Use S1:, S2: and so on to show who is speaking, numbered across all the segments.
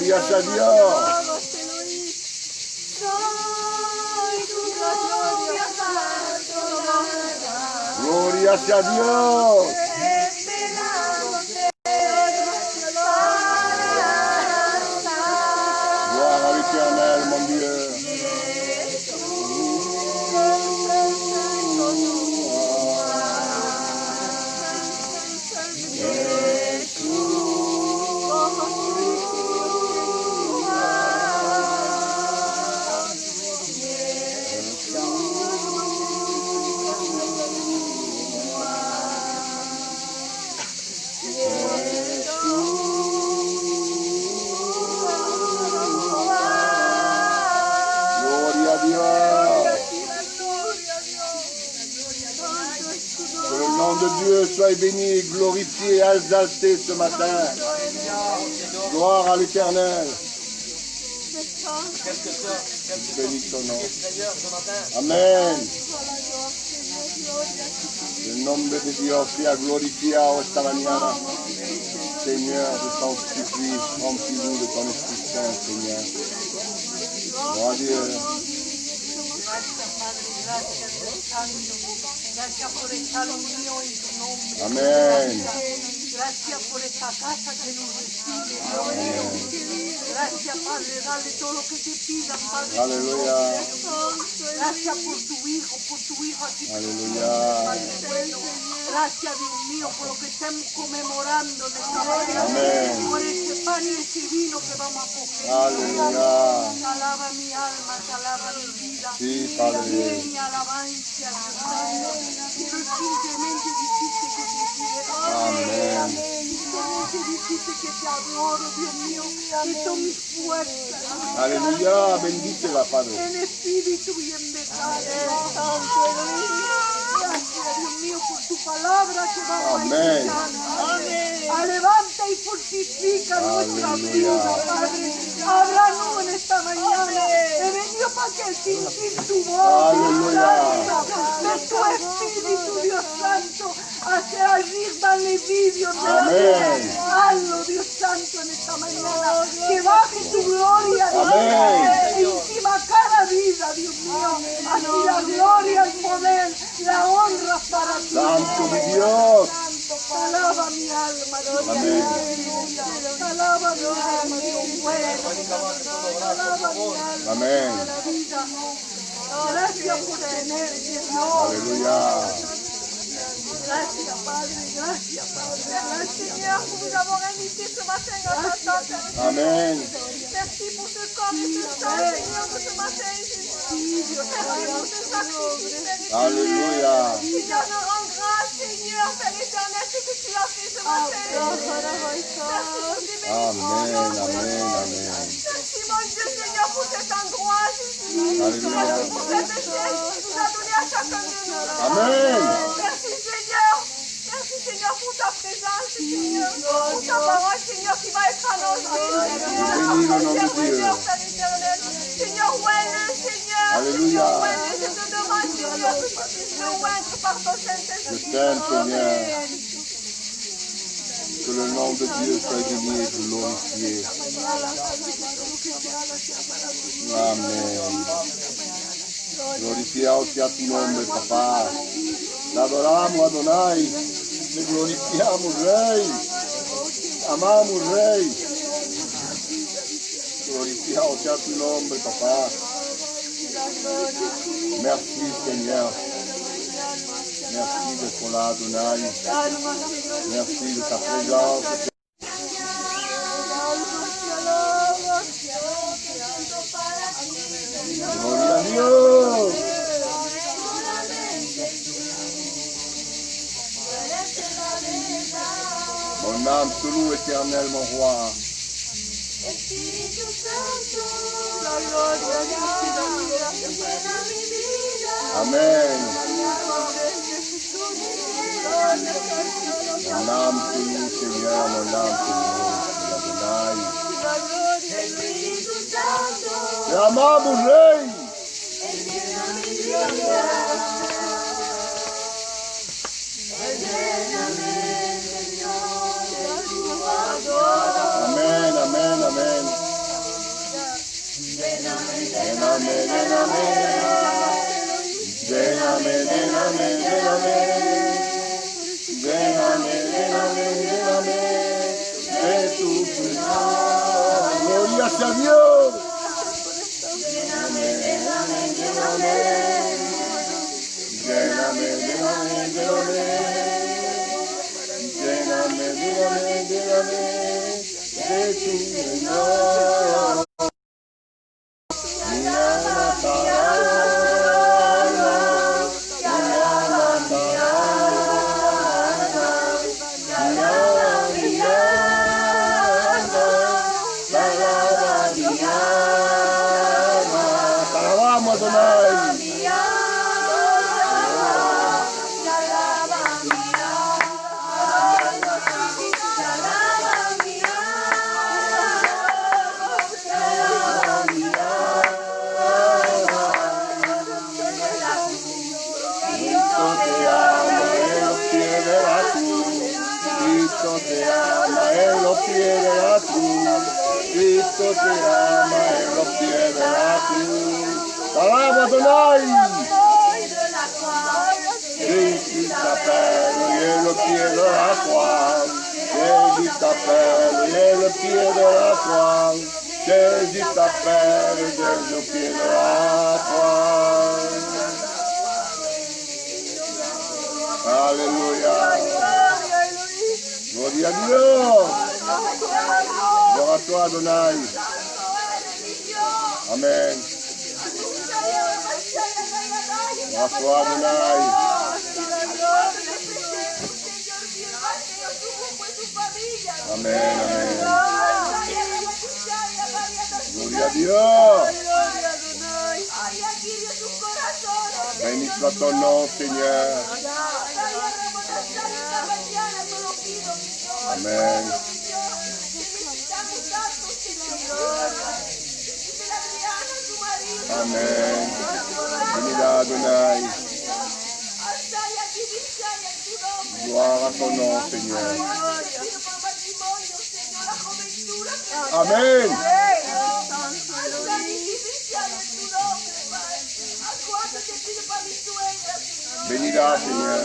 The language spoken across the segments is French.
S1: Glorias a Dios. Glorias a Dios. Gloire à l'Éternel, mon Dieu. Dieu, sois béni et glorifié, exalté ce matin. Gloire à l'Éternel. Bénis ton nom. Amén. El nombre de Dios sea glorificado esta mañana. Seigneur, je t'en supplie, remplis-nous de ton Esprit Saint, Seigneur. Gloire à Dieu.
S2: Gracias por estar unido en tu nombre.
S1: Amén.
S2: Gracias por esta casa que nos recibe. Gracias, Padre, dale todo lo que te pidan, Padre.
S1: Aleluya.
S2: Gracias por tu Hijo aquí.
S1: Aleluya.
S2: Gracias, Dios mío, por lo que estamos conmemorando en esta mañana.
S1: Amén.
S2: Por este pan y este vino que vamos a coger.
S1: Aleluya.
S2: Te alaba mi alma, te alaba mi vida.
S1: Sí, Padre.
S2: Mi alabanza, quiero simplemente decirte que te quiero.
S1: Amén.
S2: Simplemente decirte que te adoro, Dios mío, que son mis fuerzas.
S1: Aleluya, bendícela, Padre.
S2: En espíritu y en verdad. Gracias, Dios mío, por tu palabra que vamos a escuchar. Levanta y fortifica nuestra vida, Padre. Háblanos en esta mañana. He venido para que sentir tu voz, Dios Santo. De tu Espíritu, Dios Santo. Hacia allí, dale vídeo. Hazlo, Dios Santo, en esta mañana. Que baje tu gloria, Dios mío. Encima cada vida, Dios mío. Así la gloria, el poder, la honra para ti.
S1: Santo mi Dios.
S2: Alaba mi alma, Dios mío. Alaba mi alma, Dios bueno. Alaba mi alma.
S1: Amén.
S2: La vida. Gracias por tener, Dios.
S1: Aleluya.
S2: Gracias, Padre. Gracias, Padre. Gracias,
S3: Seigneur, pour nous avoir invités ce matin à ta table.
S1: Amen.
S3: Merci pour ce corps et ce sang, Seigneur, de ce matin, Jésus. Merci pour ce sacrifice, Père.
S1: Alléluia.
S3: Seigneur, je rends grâce, Seigneur, Père éternel, ce que tu as fait ce matin. Merci pour tes bénédictions. Merci, mon Dieu, Seigneur, pour cet endroit, Jésus.
S1: Alléluia.
S3: Merci pour cette chaise que tu nous as donnée à chacun de nous.
S1: Amen.
S3: Merci, Seigneur. Merci, Seigneur, pour ta présence, Seigneur. Pour ta parole, Seigneur, qui va être annoncée. Seigneur, Père éternel. Seigneur, ouvre-le, Seigneur.
S1: Alléluia.
S3: Ouvre-le, je te demande, Seigneur, que tu puisses le oindre par ton
S1: Je
S3: Saint-Esprit.
S1: t'aime, Seigneur. Que le nom de Dieu soit béni et glorifié. Amen. Glorifiado sea tu nombre, papá. Te adoramos, Adonai. Te glorificamos, Rey. Amamos, Rey. Glorifiado sea tu nombre, papá. Merci, Seigneur. Merci d'être là, Adonai. Merci de ta présence. Gloria a Dios. Mon âme te loue, éternel, mon roi. Amen. Mon âme te loue, Seigneur, mon âme te loue, Adonai. Te amamos, Rey. Amén, amén, amén. Gloria sea Dios.
S3: Lléname, lléname, lléname.
S1: Lléname, lléname, lléname. Lléname, lléname, lléname. De tu amor. Mi alma te alaba. Mi alma te alaba. Mi alma te alaba, mi alma. Te alabamos, Adonai. Cristo te ama en los pies de la cruz. Cristo te ama en los pies de la cruz. ¡Alaba, Adonai! Jésus t'appelle et le pied de la croix. Jésus t'appelle et le pied de la croix. Jésus t'appelle et le pied de la croix. Alléluia. Gloria a Dios. Gloria a toi, Adonai. Amen. Gloria a toi, Adonai. Amen, amen. Gloria a Dios. Béni soit ton nom, Seigneur. Amen. Amen. Bénis-la, Adonai. Gloire à ton nom, Seigneur. Amen. Bénis-la, Seigneur.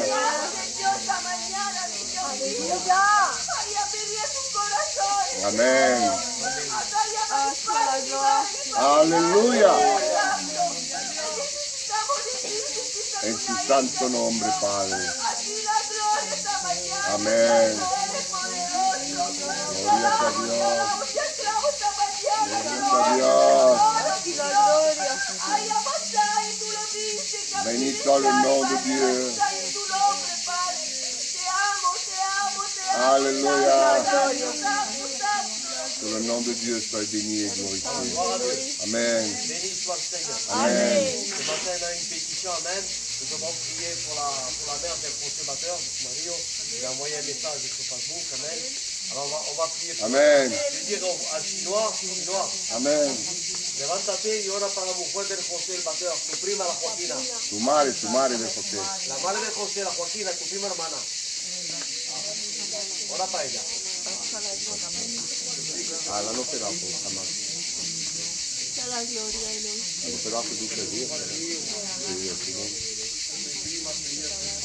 S1: Amen. Aleluya. En su santo nombre, Padre. Amén. Gloria a Dios. Gloria a Dios. Béni soit le nom de Dieu. Alléluia. Que le nom de Dieu soit béni et glorifié. Amen.
S4: Béni soit le Seigneur.
S1: Amen.
S4: Ce matin, on a une pétition, amen. Nous devons prier pour la mère des consommateurs, Mario. Il a envoyé un message sur Facebook, amen. Alors on va prier pour
S1: Amen.
S4: Je vais dire à Chinois.
S1: Amen.
S4: Levántate y ora para la mujer del José el Bateo, tu prima la Joaquina.
S1: Tu madre de José.
S4: La madre de José, la Joaquina, tu prima hermana. Ora para ella.
S1: Ah, la no será por jamás. La no será por tu servicio.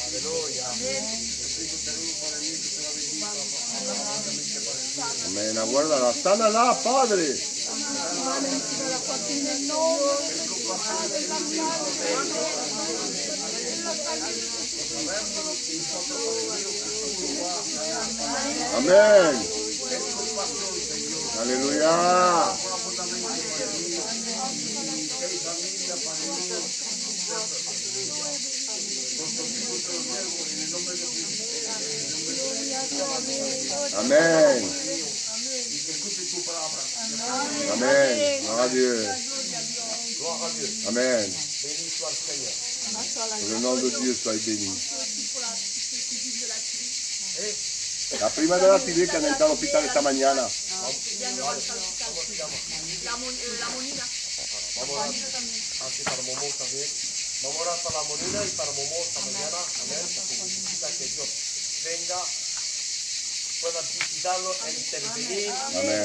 S4: Aleluya.
S1: Amén. Aguárdala. Sánala, Padre. Amén. Aleluya. Amén. Amén. Gloire à Dieu.
S4: Gloire à Dieu.
S1: Amen.
S4: Béni soit le Seigneur.
S1: Que le nom de Dieu soit béni. La prima de la civil que han entrado al hospital esta mañana.
S4: Vamos a orar así para Momo también. Vamos a orar para la Monina y para Momo esta mañana. Amén. Porque necesita que Dios venga, pueda visitarlo, intervenir y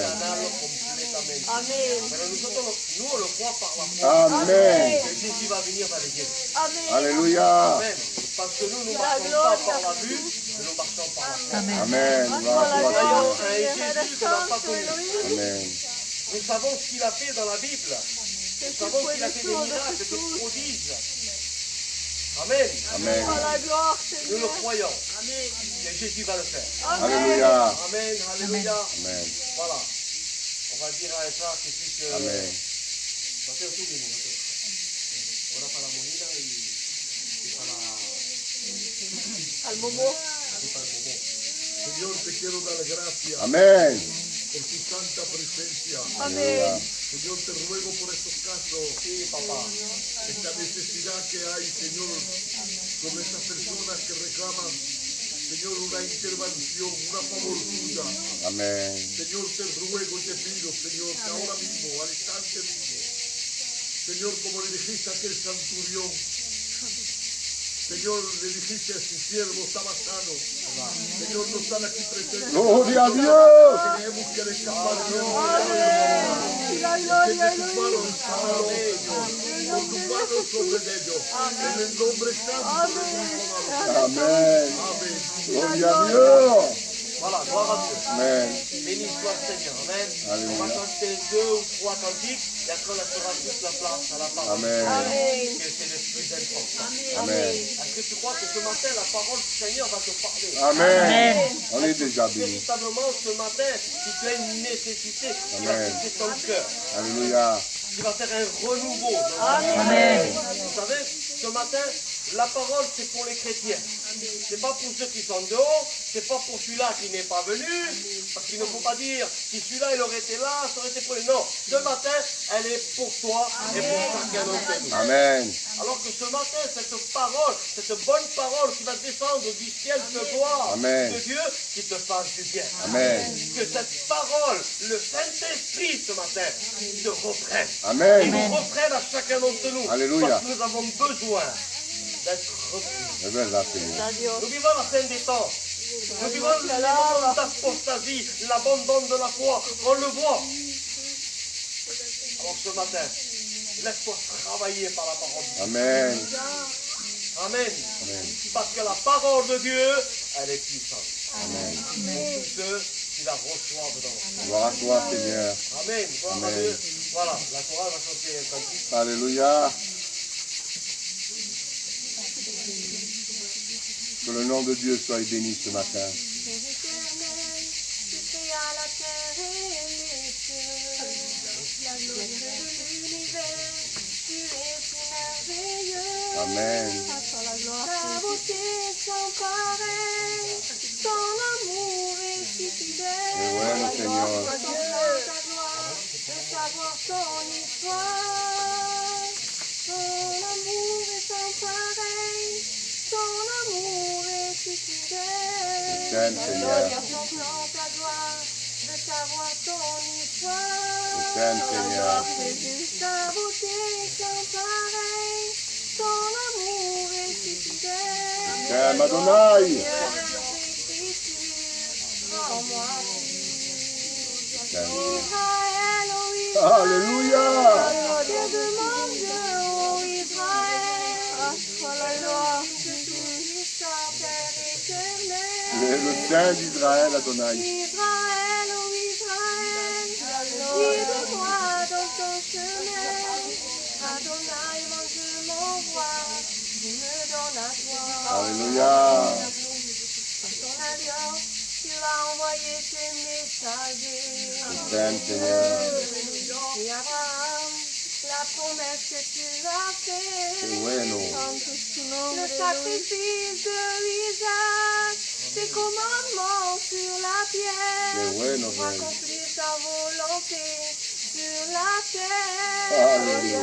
S4: sanarlo completamente.
S3: Amén.
S4: Pero nosotros no lo croyons par la foi.
S1: Amén.
S4: Que Jésus va venir par les yeux.
S3: Amén.
S1: Alléluia.
S4: Amen. Parce que nous ne marchons pas par la vue, et nous marchons par la foi.
S1: Amen. Gloire à toi,
S4: Croyons
S1: Seigneur.
S4: à un Jésus que n'a pas connu.
S1: Amen.
S4: Nous savons ce qu'il a fait dans la Bible. Nous savons qu'il a fait des miracles, des prodiges. Amen.
S1: Amen.
S4: Nous le croyons. Et Jésus va le faire.
S1: Alléluia.
S4: Amen. Alléluia.
S1: Amen.
S4: Voilà. On va dire à un frère qui puisse...
S1: Amen.
S4: Mateo, tú mismo, Mateo. Ora para la moneda y para...
S3: Al momo.
S4: y para el momo.
S5: Señor, te quiero dar gracias
S1: Amen.
S5: por tu santa presencia.
S1: Alléluia.
S5: Señor, te ruego por estos casos,
S4: Sí, papá.
S5: esta necesidad que hay, Señor, sobre estas personas que reclaman, Señor, una intervención, una favor tuya.
S1: Amen.
S5: Señor, te ruego y te pido, Señor, que ahora mismo, al instante mismo, Señor, como le dijiste a aquel centurión, Señor, le dijiste a su siervo, estaba sano. Señor, no están aquí presentes.
S1: Gloria a Dios.
S5: Tenemos que escapar de Dios.
S2: La gloria,
S5: Extiende tu mano sanador, Señor. Con tu mano sobre ellos. En el nombre santo de Dios.
S1: Amen.
S5: Amén.
S1: Gloria a Dios.
S4: Voilà, gloire à Dieu.
S1: Amen.
S4: Béni soit le Seigneur. Amen.
S1: Alléluia.
S4: On va chanter 2 ou 3 cantiques et après on laissera toute la place à la parole.
S1: Amen.
S4: Que c'est le plus important.
S1: Amen.
S4: Est-ce que tu crois que ce matin, la parole du Seigneur va te parler?
S1: Amen. On est déjà bénis.
S4: Véritablement, ce matin, si tu as une nécessité qui va
S1: Amen.
S4: toucher ton cœur,
S1: Alléluia.
S4: qui va faire un renouveau.
S3: Amen.
S4: Vous savez, ce matin, la parole, c'est pour les chrétiens. C'est pas pour ceux qui sont dehors, c'est pas pour celui-là qui n'est pas venu, parce qu'il ne faut pas dire, si celui-là il aurait été là, ça aurait été pour lui. Non, ce matin, elle est pour toi et pour chacun d'entre nous.
S1: Amen.
S4: Alors que ce matin, cette parole, cette bonne parole qui va descendre du ciel de gloire
S1: Amen.
S4: de Dieu, qui te fasse du bien.
S1: Amen.
S4: Que cette parole, le Saint-Esprit ce matin, te reprenne.
S1: Amen.
S4: Il nous reprenne à chacun d'entre nous.
S1: Alléluia.
S4: Parce que nous avons besoin d'être repris.
S1: Je vais là, Seigneur.
S4: Nous vivons la fin des temps. Nous vivons le temps d'apostasie, l'abandon de la foi. On le voit. Alors ce matin, laisse-toi travailler par la parole de Dieu.
S1: Amen.
S4: Amen.
S1: Amen.
S4: Parce que la parole de Dieu, elle est puissante.
S1: Amen.
S4: Pour tous ceux qui la reçoivent dans leur cœur.
S1: Gloire à toi, Seigneur.
S4: Amen. Gloire à
S1: Amen.
S4: Dieu. Voilà, la chorale va chanter un cantique.
S1: Alléluia. Que le nom de Dieu soit béni ce matin.
S3: Père éternel, tu créas la terre et les cieux. La gloire de l'univers, tu es si merveilleux.
S1: Amen.
S3: Ta beauté sans pareil, ton amour est si fidèle.
S1: Et ouais, le Seigneur.
S3: Contemplant ta gloire, de savoir ton histoire. Ton amour est sans pareil, ton amour est si fidèle.
S1: t'aime, Seigneur.
S3: Contemplant ta gloire, de savoir ton histoire.
S1: Je t'aime, Seigneur.
S3: Ta beauté sans pareil, ton amour est si fidèle.
S1: Je t'aime, Adonai. Je t'aime.
S3: Israël, oh Israël,
S1: Alléluia.
S3: Dieu de mon Dieu, oh Israël, la gloire de tout Père éternel.
S1: Le Saint d'Israël, Adonai.
S3: Israël, oh Israël, guide-moi dans ton chemin. Adonai, mon Dieu, mon roi, tu me donnes à toi.
S1: Alléluia.
S3: Par ton alliance, tu as envoyé tes messagers.
S1: Je t'aime, Seigneur.
S3: Et Abraham, la promesse que tu as faite.
S1: C'est vrai, non.
S3: Le sacrifice de Isaac, tes commandements sur la pierre.
S1: C'est vrai, non,
S3: Pour
S1: frère.
S3: accomplir ta volonté sur la terre.
S1: Alléluia.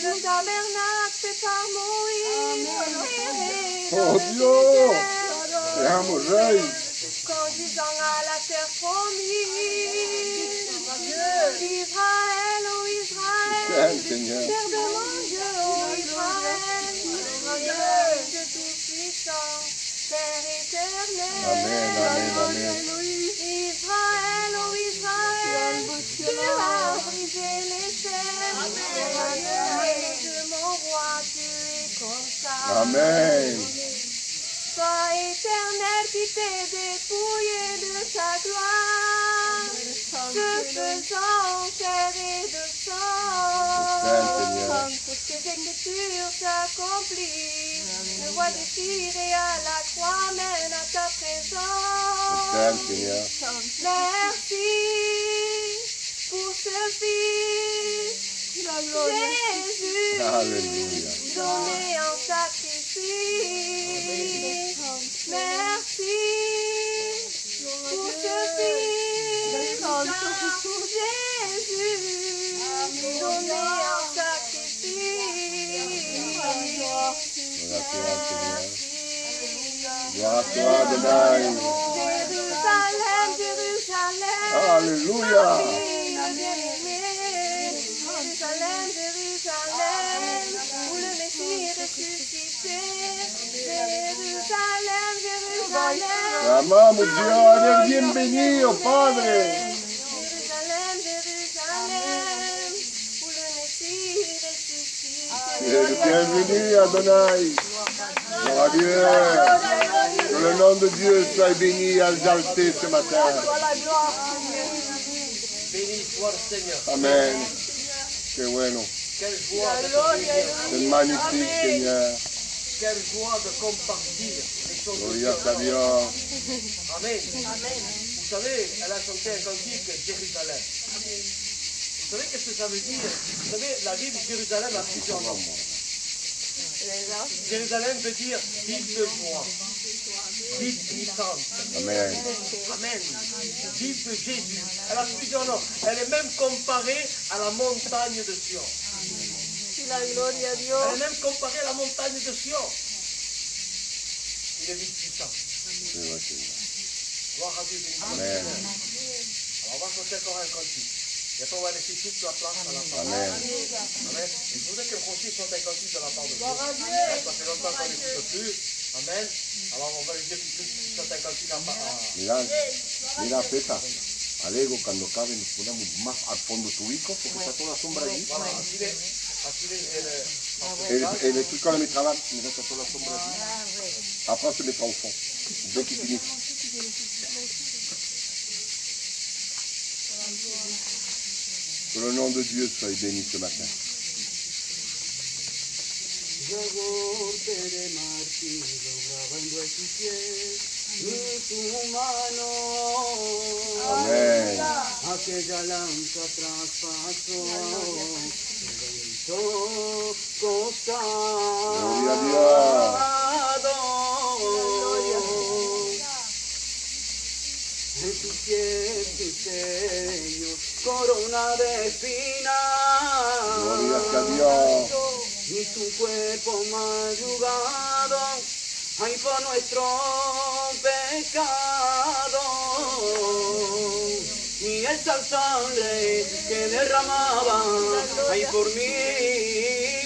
S3: Le tabernacle fait par Moïse.
S1: Oh Dieu. C'est un mot rêve.
S3: Conduisant à la terre promise. Israël, oh
S1: Je
S3: Israël.
S1: t'aime, Seigneur.
S3: Père de mon Dieu, oh Israël, Dieu de tout-puissant, Père éternel.
S1: Amen, amen, amen.
S3: Israël, oh Israël, tu as brisé les chaînes. De mon roi, tu es comme ça.
S1: Amen.
S3: Toi éternel, t'est dépouillé de sa gloire, se faisant chair et de sang. Tes écritures s'accomplissent, le voix déchiré à la croix mène à ta présence. Merci pour ce Fils, Jésus, donné en sacrifice. Merci pour ce Fils, Jésus, donné en sacrifice.
S1: Gloire à toi, Adonai.
S3: Jérusalem, Jérusalem.
S1: Alléluia.
S3: Jérusalem, Jérusalem, où le Messie ressuscité. Jérusalem, Jérusalem.
S1: Amamos Dios, eres bienvenido, Padre.
S3: Jérusalem, Jérusalem, où le Messie ressuscité.
S1: Bienvenue, Adonai. Gloire à Dieu. Que le nom de Dieu soit béni et exalté ce matin.
S4: Béni soit le Seigneur.
S1: Amen. Qué bueno.
S4: Quelle joie de te bénir.
S1: C'est magnifique, Seigneur.
S4: Quelle joie de compartir les choses de
S1: Gloria
S4: Dieu.
S1: a Dios.
S4: Amen. Vous savez, elle a chanté un cantique, Jérusalem. Vous savez qu'est-ce que ça veut dire? Vous savez, la ville de Jérusalem a plusieurs noms. Jérusalem veut dire ville de joie, ville puissante.
S1: Amen.
S4: Amen. Ville de Jésus. Elle a plusieurs noms. Elle est même comparée à la montagne de Sion. Elle est même comparée à la montagne de Sion. Une ville puissante. Gloire à Dieu.
S1: Amen.
S4: Alors on va chanter encore un cantique. Et après on va laisser toute la place à la parole.
S1: Amen.
S4: Amen. Et je voudrais que Francis chante un cantique de la part de Dieu. Ça fait longtemps qu'on n'écoute plus. Amen. Alors on va lui dire qu'il chante un cantique à part.
S1: Mira, Peta. Alego, cuando cabe nos ponemos más al fondo tu hijo, porque está toda la sombra allí.
S4: Voilà, assis
S1: El truc à mettre là, il reste toda la sombra allí. Après, on se mettra au fond. Dès qu'il finit. Que le nom de Dieu soit béni ce matin. Amén.
S6: Aquella lanza traspasó
S1: Gloria a Dios.
S6: En sus pies tu Señor, corona de espinas.
S1: Gloria a Dios.
S6: Y su cuerpo mayugado, ay, por nuestro pecado. Y esa sangre que derramaba, ay, por mi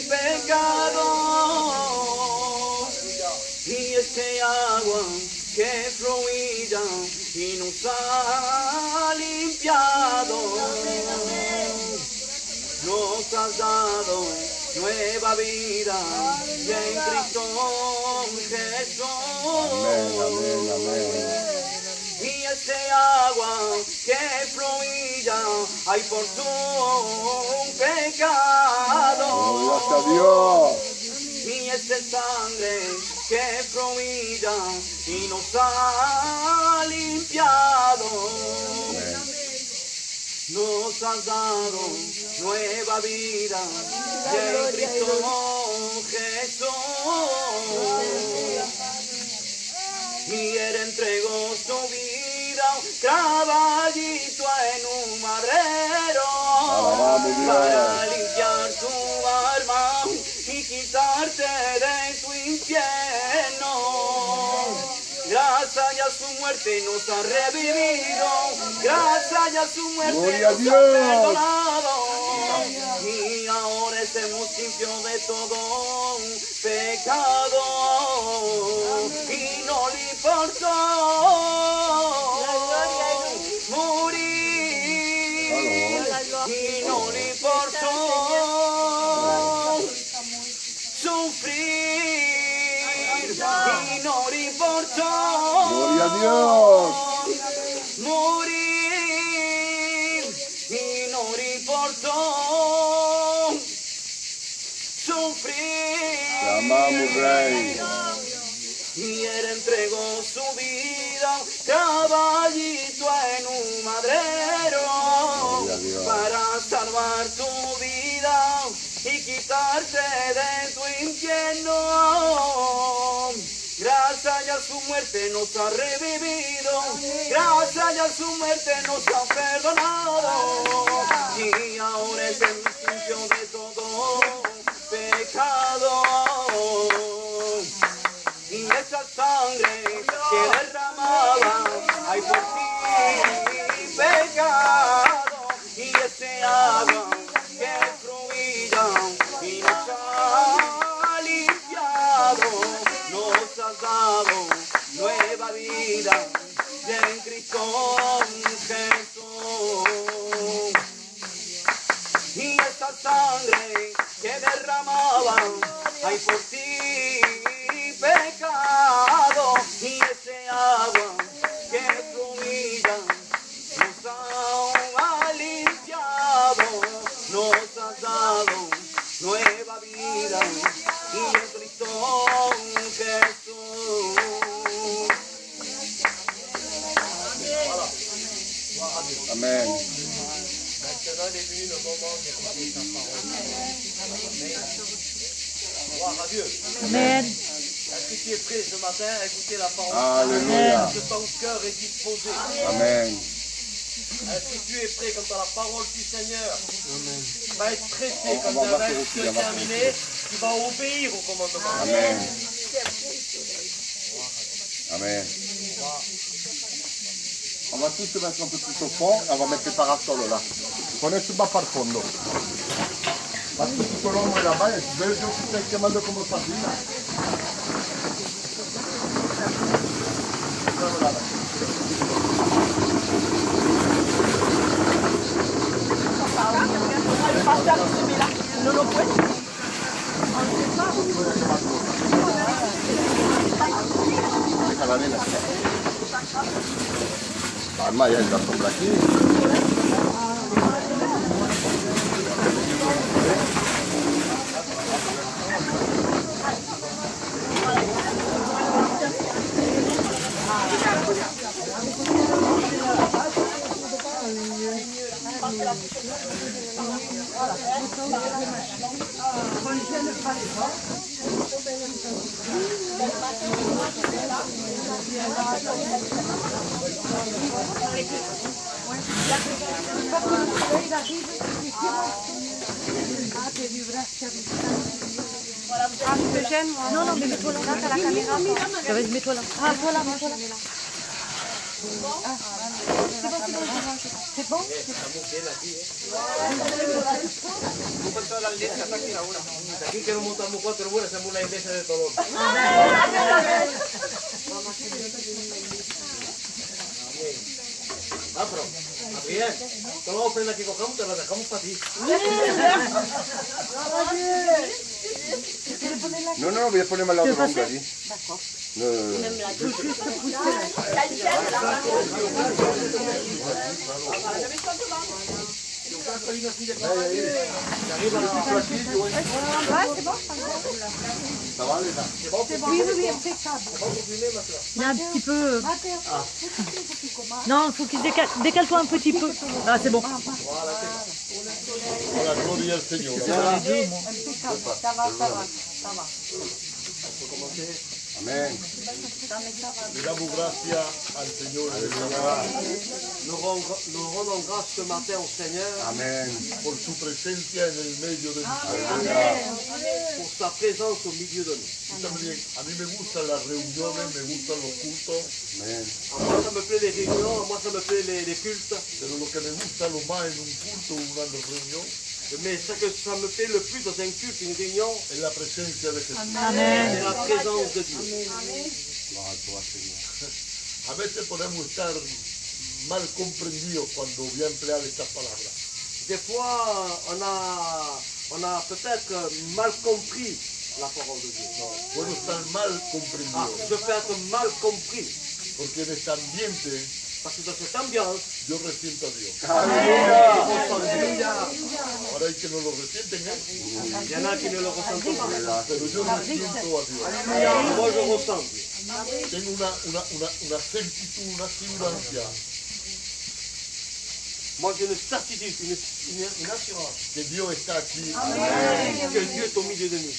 S6: pecado. Y ese agua que fluía y nos ha limpiado. Nos has dado nueva vida y en Cristo Jesús.
S1: Amén, amén, amén.
S6: Y ese agua que fluía, ay, por tu pecado.
S1: Gloria a Dios.
S6: Y esa sangre que fluía y nos ha limpiado.
S1: Amén.
S6: Nos has dado nueva vida y en Cristo Jesús. Y Él entregó su vida, caballito en un madero,
S1: Alabamos Dios.
S6: para limpiar tu alma y quitarte de tu infierno. Gracias a su muerte nos ha revivido, gracias a su muerte
S1: Gloria a
S6: nos
S1: Dios.
S6: ha perdonado. Y ahora estemos limpios de todo pecado. Y no le importó morir. Y no le importó sufrir. Y no le importó
S1: Gloria Gloria a Dios.
S6: Morir y no le importó sufrir.
S1: Te amamos, Rey.
S6: Y él entregó su vida, caballito en un madrero,
S1: Gloria a Dios.
S6: para salvar tu vida y quitarte de tu infierno. Gracias a su muerte nos ha revivido, gracias a su muerte nos ha perdonado, y ahora es el limpio de todo pecado. Y esa sangre que derramaba, ay por ti pecado, y ese agua que fluía y nos ha limpiado, nos ha dado nueva vida en Cristo Jesús. Y esa sangre que derramaba, ay por ti pecado, y ese agua que fluía nos ha limpiado, nos ha dado nueva vida y en Cristo Jesús.
S1: Amen.
S4: Maintenant, il est venu le moment d'écouter sa parole. Amen. Gloire à Dieu.
S7: Amen.
S4: Est-ce que tu es prêt ce matin à écouter la parole?
S1: Alléluia.
S4: Est-ce que ton cœur est disposé?
S1: Amen.
S4: Est-ce que tu es prêt quand tu as la parole du Seigneur? Tu vas être pressé quand
S1: On va
S4: tu as
S1: marcher
S4: la
S1: aussi,
S4: lecture
S1: on va
S4: terminée. Tu vas obéir au commandement.
S1: Amen. Amen. On va tous se mettre un peu plus au fond et on va mettre les parasols là. Prenez tout bas par le fondo. Parce que tout au long de là-bas, il y a des gens qui sont quemando como sardina. Deja la arena. Calma, ya está sombra aquí.
S7: Non, non, mais mets-toi là, t'as la caméra. Vas-y, mets-toi là. Ah, voilà, mets-toi là. C'est bon?
S4: Aquí que no montamos 4 horas, hacemos una iglesia de dolor. Ah, pero, bien, todas las ofrendas que cogamos te las dejamos para ti.
S1: No, no, voy a ponerme la otra ronda allí. No, no, no. Ça va, les gars?
S2: Oui, oui, impeccable.
S7: Il y a un petit peu. Non, il faut qu'il décale-toi un petit peu. Ah, c'est bon.
S5: Para la gloria al Señor.
S2: Impeccable. Ça va, ça va, ça va.
S1: Amen.
S5: Le damos gracias al Señor
S4: Nous rendons grâce ce matin au Seigneur
S1: Amen.
S5: por su presencia en el medio de nosotros.
S4: pour sa présence au milieu de nous.
S5: También, a mí me gustan las reuniones, me gustan los cultos,
S1: Amen.
S4: À moi, ça me plaît les réunions, à moi, ça me plaît les cultes.
S5: pero lo que me gusta lo más en un culto o una reunión
S4: Mais ce que ça me plaît le plus dans un culte, une réunion,
S5: es la presencia de Jesús.
S7: Amen.
S4: c'est la présence de Dieu.
S1: Gloire à toi, Seigneur.
S5: A veces podemos estar mal comprendidos cuando voy a emplear estas palabras.
S4: Des fois, on a peut-être mal compris la parole de Dieu.
S5: Puedo estar mal
S4: Ah,
S5: comprendido.
S4: je peux être mal compris.
S5: Porque en este ambiente
S4: Parce que dans cette ambiance,
S5: yo resiento a Dios. Ahora hay que no lo resienten, ¿eh?
S4: il y en a qui ne le ressentent pas.
S5: Pero yo resiento a Dios.
S4: Moi, je ressens.
S5: Tengo una certitud, una asegurancia
S4: Moi, j'ai une certitude, une assurance
S5: que Dios está aquí.
S4: que Dieu est au milieu de nous.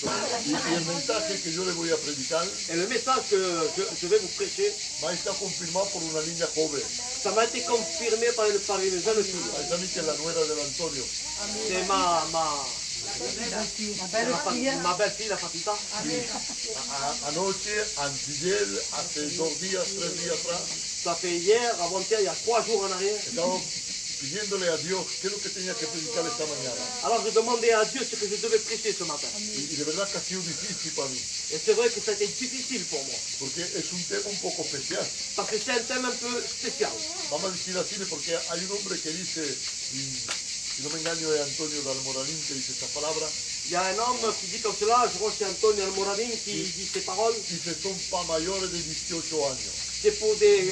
S5: Y el mensaje que yo le voy a predicar
S4: Et le message que je vais vous prêcher,
S5: va a estar confirmado por una niña joven.
S4: ça m'a été confirmé par une jeune fille.
S5: Esa niña es la nuera del Antonio.
S4: C'est ma belle-fille, la Fatita.
S5: Anoche, antier, hace 2 días, 3 días atrás,
S4: Ça fait hier, avant-hier, il y a 3 jours en arrière.
S5: estaba pidiéndole a Dios qué es lo que tenía que predicar esta mañana.
S4: Alors je demandais à Dieu ce que je devais prêcher ce matin.
S5: Y de verdad que ha sido difícil para mí,
S4: Et c'est vrai que ça a été difficile pour moi.
S5: porque es un tema un poco especial.
S4: Parce que c'est un thème un peu spécial.
S5: Vamos a decir así, porque hay un hombre que dice, si no me engaño es Antonio Dalmoralín que dice estas palabras,
S4: Il y a un homme qui dit comme cela, je crois que c'est Antonio Almoradin qui dit ces paroles.
S5: dice son para mayores de 18 años.
S4: C'est pour des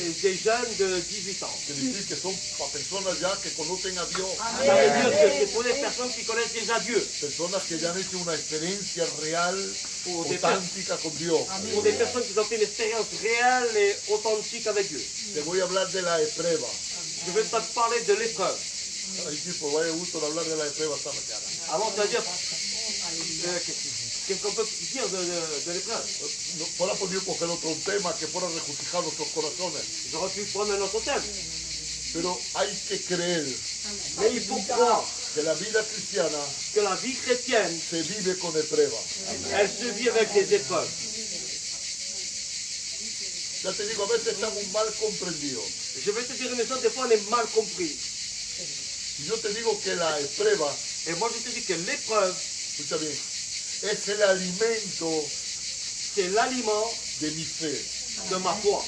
S4: jeunes de 18 ans.
S5: Quiere decir que son para personas ya que conocen a Dios,
S4: Ça veut dire que c'est pour des personnes qui connaissent déjà Dieu.
S5: personas que ya han hecho una experiencia real,
S4: Pour des,
S5: auténtica con Dios.
S4: pour des personnes qui ont fait une expérience réelle et authentique avec Dieu.
S5: Te voy a hablar de la prueba.
S4: Je vais te parler de l'épreuve.
S5: Ay, tipo, vaya gusto de hablar de la prueba esta mañana.
S4: Avant de dire, qu'est-ce qu'on peut dire de l'épreuve?
S5: No, fuera podido coger otro tema que fuera a regocijar nuestros corazones,
S4: J'aurais pu prendre un autre thème.
S5: pero hay que creer
S4: Mais il faut croire
S5: que la vida cristiana
S4: que la vie chrétienne,
S5: se vive con pruebas.
S4: elle se vit avec des épreuves.
S5: Ya te digo, a veces estamos mal comprendidos.
S4: Je vais te dire une chose, des fois on est mal compris.
S5: Si yo te digo que la prueba,
S4: Et moi je te dis que l'épreuve,
S5: escucha bien, es el alimento
S4: c'est l'aliment
S5: de mi fe,
S4: de ma foi.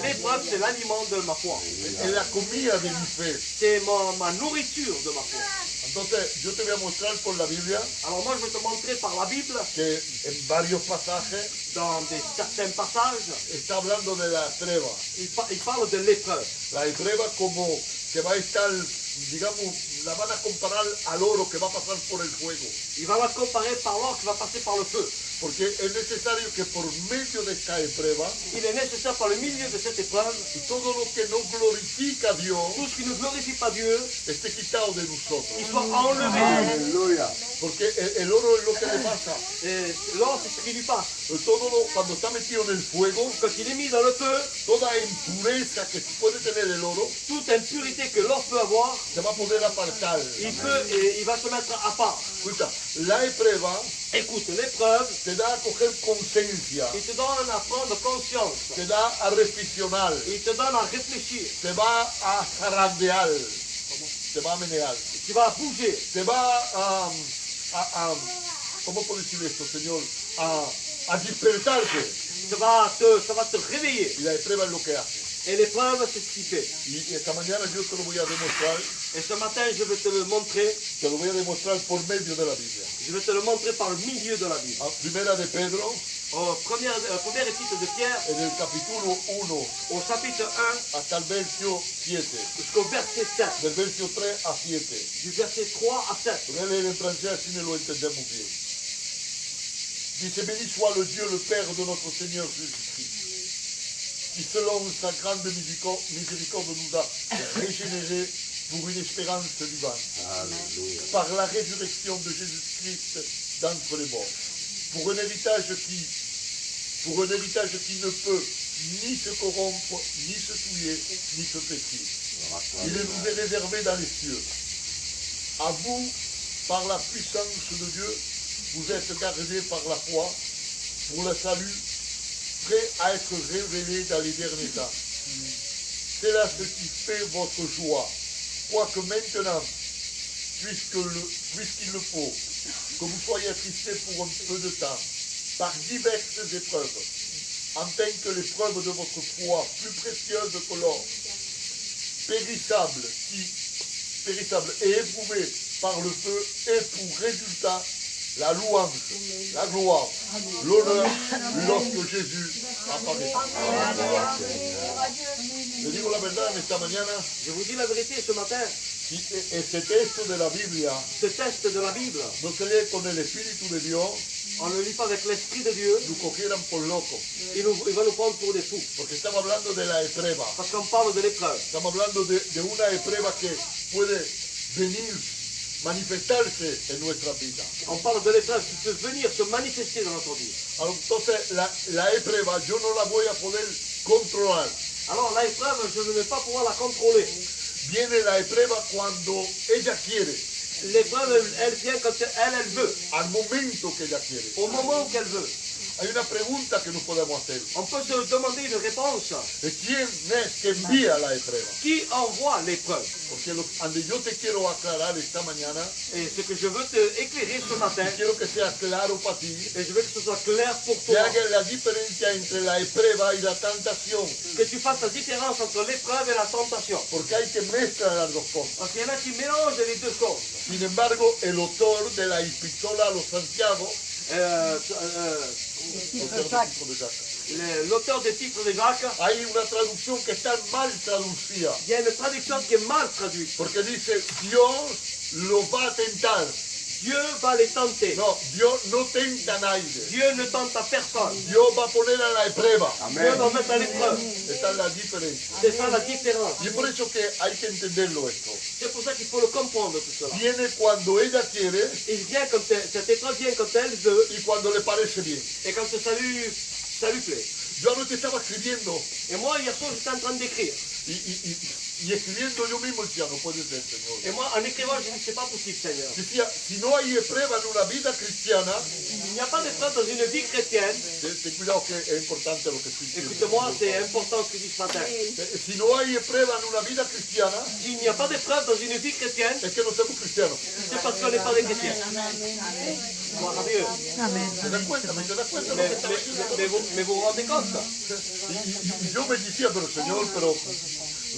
S4: L'épreuve, c'est l'aliment de ma foi.
S5: es la comida de mi fe.
S4: C'est ma nourriture de ma foi.
S5: Entonces, yo te voy a mostrar por la Biblia
S4: Alors moi je vais te montrer par la Bible,
S5: que en varios pasajes
S4: dans certains passages,
S5: está hablando de la prueba.
S4: il parle de l'épreuve.
S5: La prueba como que va a estar, digamos, la van a comparar al oro que va a pasar por el fuego.
S4: Il va la comparer par l'or qui va passer par le feu.
S5: Porque es necesario que por medio de esta prueba,
S4: Il est nécessaire par le milieu de cette épreuve,
S5: y todo lo que no glorifica a Dios
S4: tout ce qui ne glorifie pas Dieu,
S5: esté quitado de nosotros.
S4: il soit enlevé.
S5: Porque el oro es lo que le pasa.
S4: Et l'or, c'est ce qui lui passe.
S5: Cuando está metido en el fuego,
S4: Quand il est mis dans le feu,
S5: toda impureza que puede tener el oro
S4: toute impurité que l'or peut avoir,
S5: se va a poder apartar.
S4: il va se mettre à part.
S5: Escucha, la prueba
S4: Écoute, l'épreuve,
S5: te da a coger conciencia,
S4: il te donne à prendre conscience.
S5: te da a reflexionar,
S4: Il te donne à réfléchir.
S5: te va a zarandear, te va a menear,
S4: Tu vas bouger.
S5: te va ¿cómo puedo decir esto, Señor? A despertarte.
S4: Ça va te réveiller.
S5: Y la prueba es lo que hace.
S4: Et l'épreuve, c'est ce qu'il fait.
S5: Y esta mañana yo te lo voy a demostrar,
S4: Et ce matin, je vais te le montrer.
S5: te lo voy a demostrar por medio de la Biblia.
S4: Je vais te le montrer par le milieu de la Bible.
S5: Primera de Pedro,
S4: Au premier épître de Pierre,
S5: en el capítulo 1
S4: au chapitre 1,
S5: hasta el verso 7,
S4: jusqu'au verset 7.
S5: del verso 3 a 7.
S4: Du verset 3 à 7.
S5: Voy a leer en francés así me lo entendemos bien. Dice, béni soit le Dieu, le Père de notre Seigneur Jésus-Christ, qui selon sa grande miséricorde nous a régénérés pour une espérance vivante. Par la résurrection de Jésus-Christ d'entre les morts. Pour un héritage qui ne peut ni se corrompre, ni se souiller, ni se pétrir. Il nous est réservé dans les cieux. À vous, par la puissance de Dieu, vous êtes gardés par la foi pour le salut, prêt à être révélé dans les derniers temps. C'est là ce qui fait votre joie, quoique maintenant, puisqu'il le faut, que vous soyez attristés pour un peu de temps, par diverses épreuves, afin que l'épreuve de votre foi, plus précieuse que l'or, périssable et éprouvé par le feu, ait pour résultat la louange, la gloire, l'honneur lorsque Jésus apparaîtra. Le digo la verdad en esta mañana,
S4: Je vous dis la vérité ce matin,
S5: si este texto de la Biblia
S4: ce texte de la Bible,
S5: no se lee con el Espíritu de Dios,
S4: on ne le lit pas avec l'Esprit de Dieu,
S5: nos cogieran por locos,
S4: il va nous prendre pour des fous.
S5: porque estamos hablando de la prueba,
S4: Parce qu'on parle de l'épreuve.
S5: estamos hablando de una prueba que puede venir, manifestarse en nuestra vida.
S4: On parle de l'épreuve qui peut venir se manifester dans notre vie.
S5: Alors, entonces, la prueba yo no la voy a poder controlar.
S4: Alors la épreuve, je ne vais pas pouvoir la contrôler.
S5: Viene la prueba cuando ella quiere,
S4: L'épreuve, elle vient quand elle veut,
S5: al momento que ella quiere.
S4: au moment qu'elle veut.
S5: Hay una pregunta que nos podemos hacer.
S4: On peut se demander une réponse.
S5: ¿De quién es que envía la prueba?
S4: Qui envoie l'épreuve?
S5: Porque donde yo te quiero aclarar esta mañana,
S4: Et ce que je veux te éclairer ce matin,
S5: y quiero que sea claro para ti,
S4: et je veux que ce soit clair pour
S5: que
S4: toi,
S5: haga la diferencia entre la prueba y la tentación.
S4: que tu fasses la différence entre l'épreuve et la tentation.
S5: Porque hay que mezclar las dos cosas.
S4: Parce qu'il y en a qui mélangent les deux choses.
S5: Sin embargo, el autor de la epístola a los Santiago,
S4: L'auteur des titres de Jacques,
S5: hay una traducción que está mal traducida.
S4: il y a une traduction qui est mal traduite.
S5: Porque dice, Dios lo va a tentar.
S4: Dieu va les tenter.
S5: No, Dios no tenta a nadie.
S4: Dieu ne tente à personne.
S5: Dios va a poner a la prueba.
S4: Dieu va mettre à l'épreuve.
S5: Esta es la diferencia.
S4: C'est ça la différence.
S5: Y es por eso que hay que entenderlo esto.
S4: C'est pour ça qu'il faut le comprendre tout cela.
S5: Viene cuando ella quiere
S4: Il vient quand cette épreuve vient quand elle veut
S5: y cuando le parece bien.
S4: et quand ça lui plaît.
S5: Yo anoche estaba escribiendo
S4: Et moi, hier soir, j'étais en train d'écrire.
S5: y escribiendo yo mismo decía, no puede ser, Señor.
S4: Et moi, en écrivant, je dis, c'est pas possible, Seigneur.
S5: Decía, si no hay prueba en una vida cristiana,
S4: Il n'y a pas d'épreuve dans une vie chrétienne.
S5: ten cuidado que es importante lo que estoy diciendo.
S4: Écoute-moi, c'est important ce que je dis ce matin.
S5: Si no hay prueba en una vida cristiana,
S4: S'il n'y a pas d'épreuve dans une vie chrétienne,
S5: es que no somos cristianos.
S4: c'est parce qu'on n'est pas des chrétiens. Gloire à Dieu.
S7: Amen.
S5: ¿Te das cuenta? ¿Te das cuenta de lo que estaba diciendo?
S4: Mais vous vous rendez compte?
S5: Y yo me decía, pero Señor, pero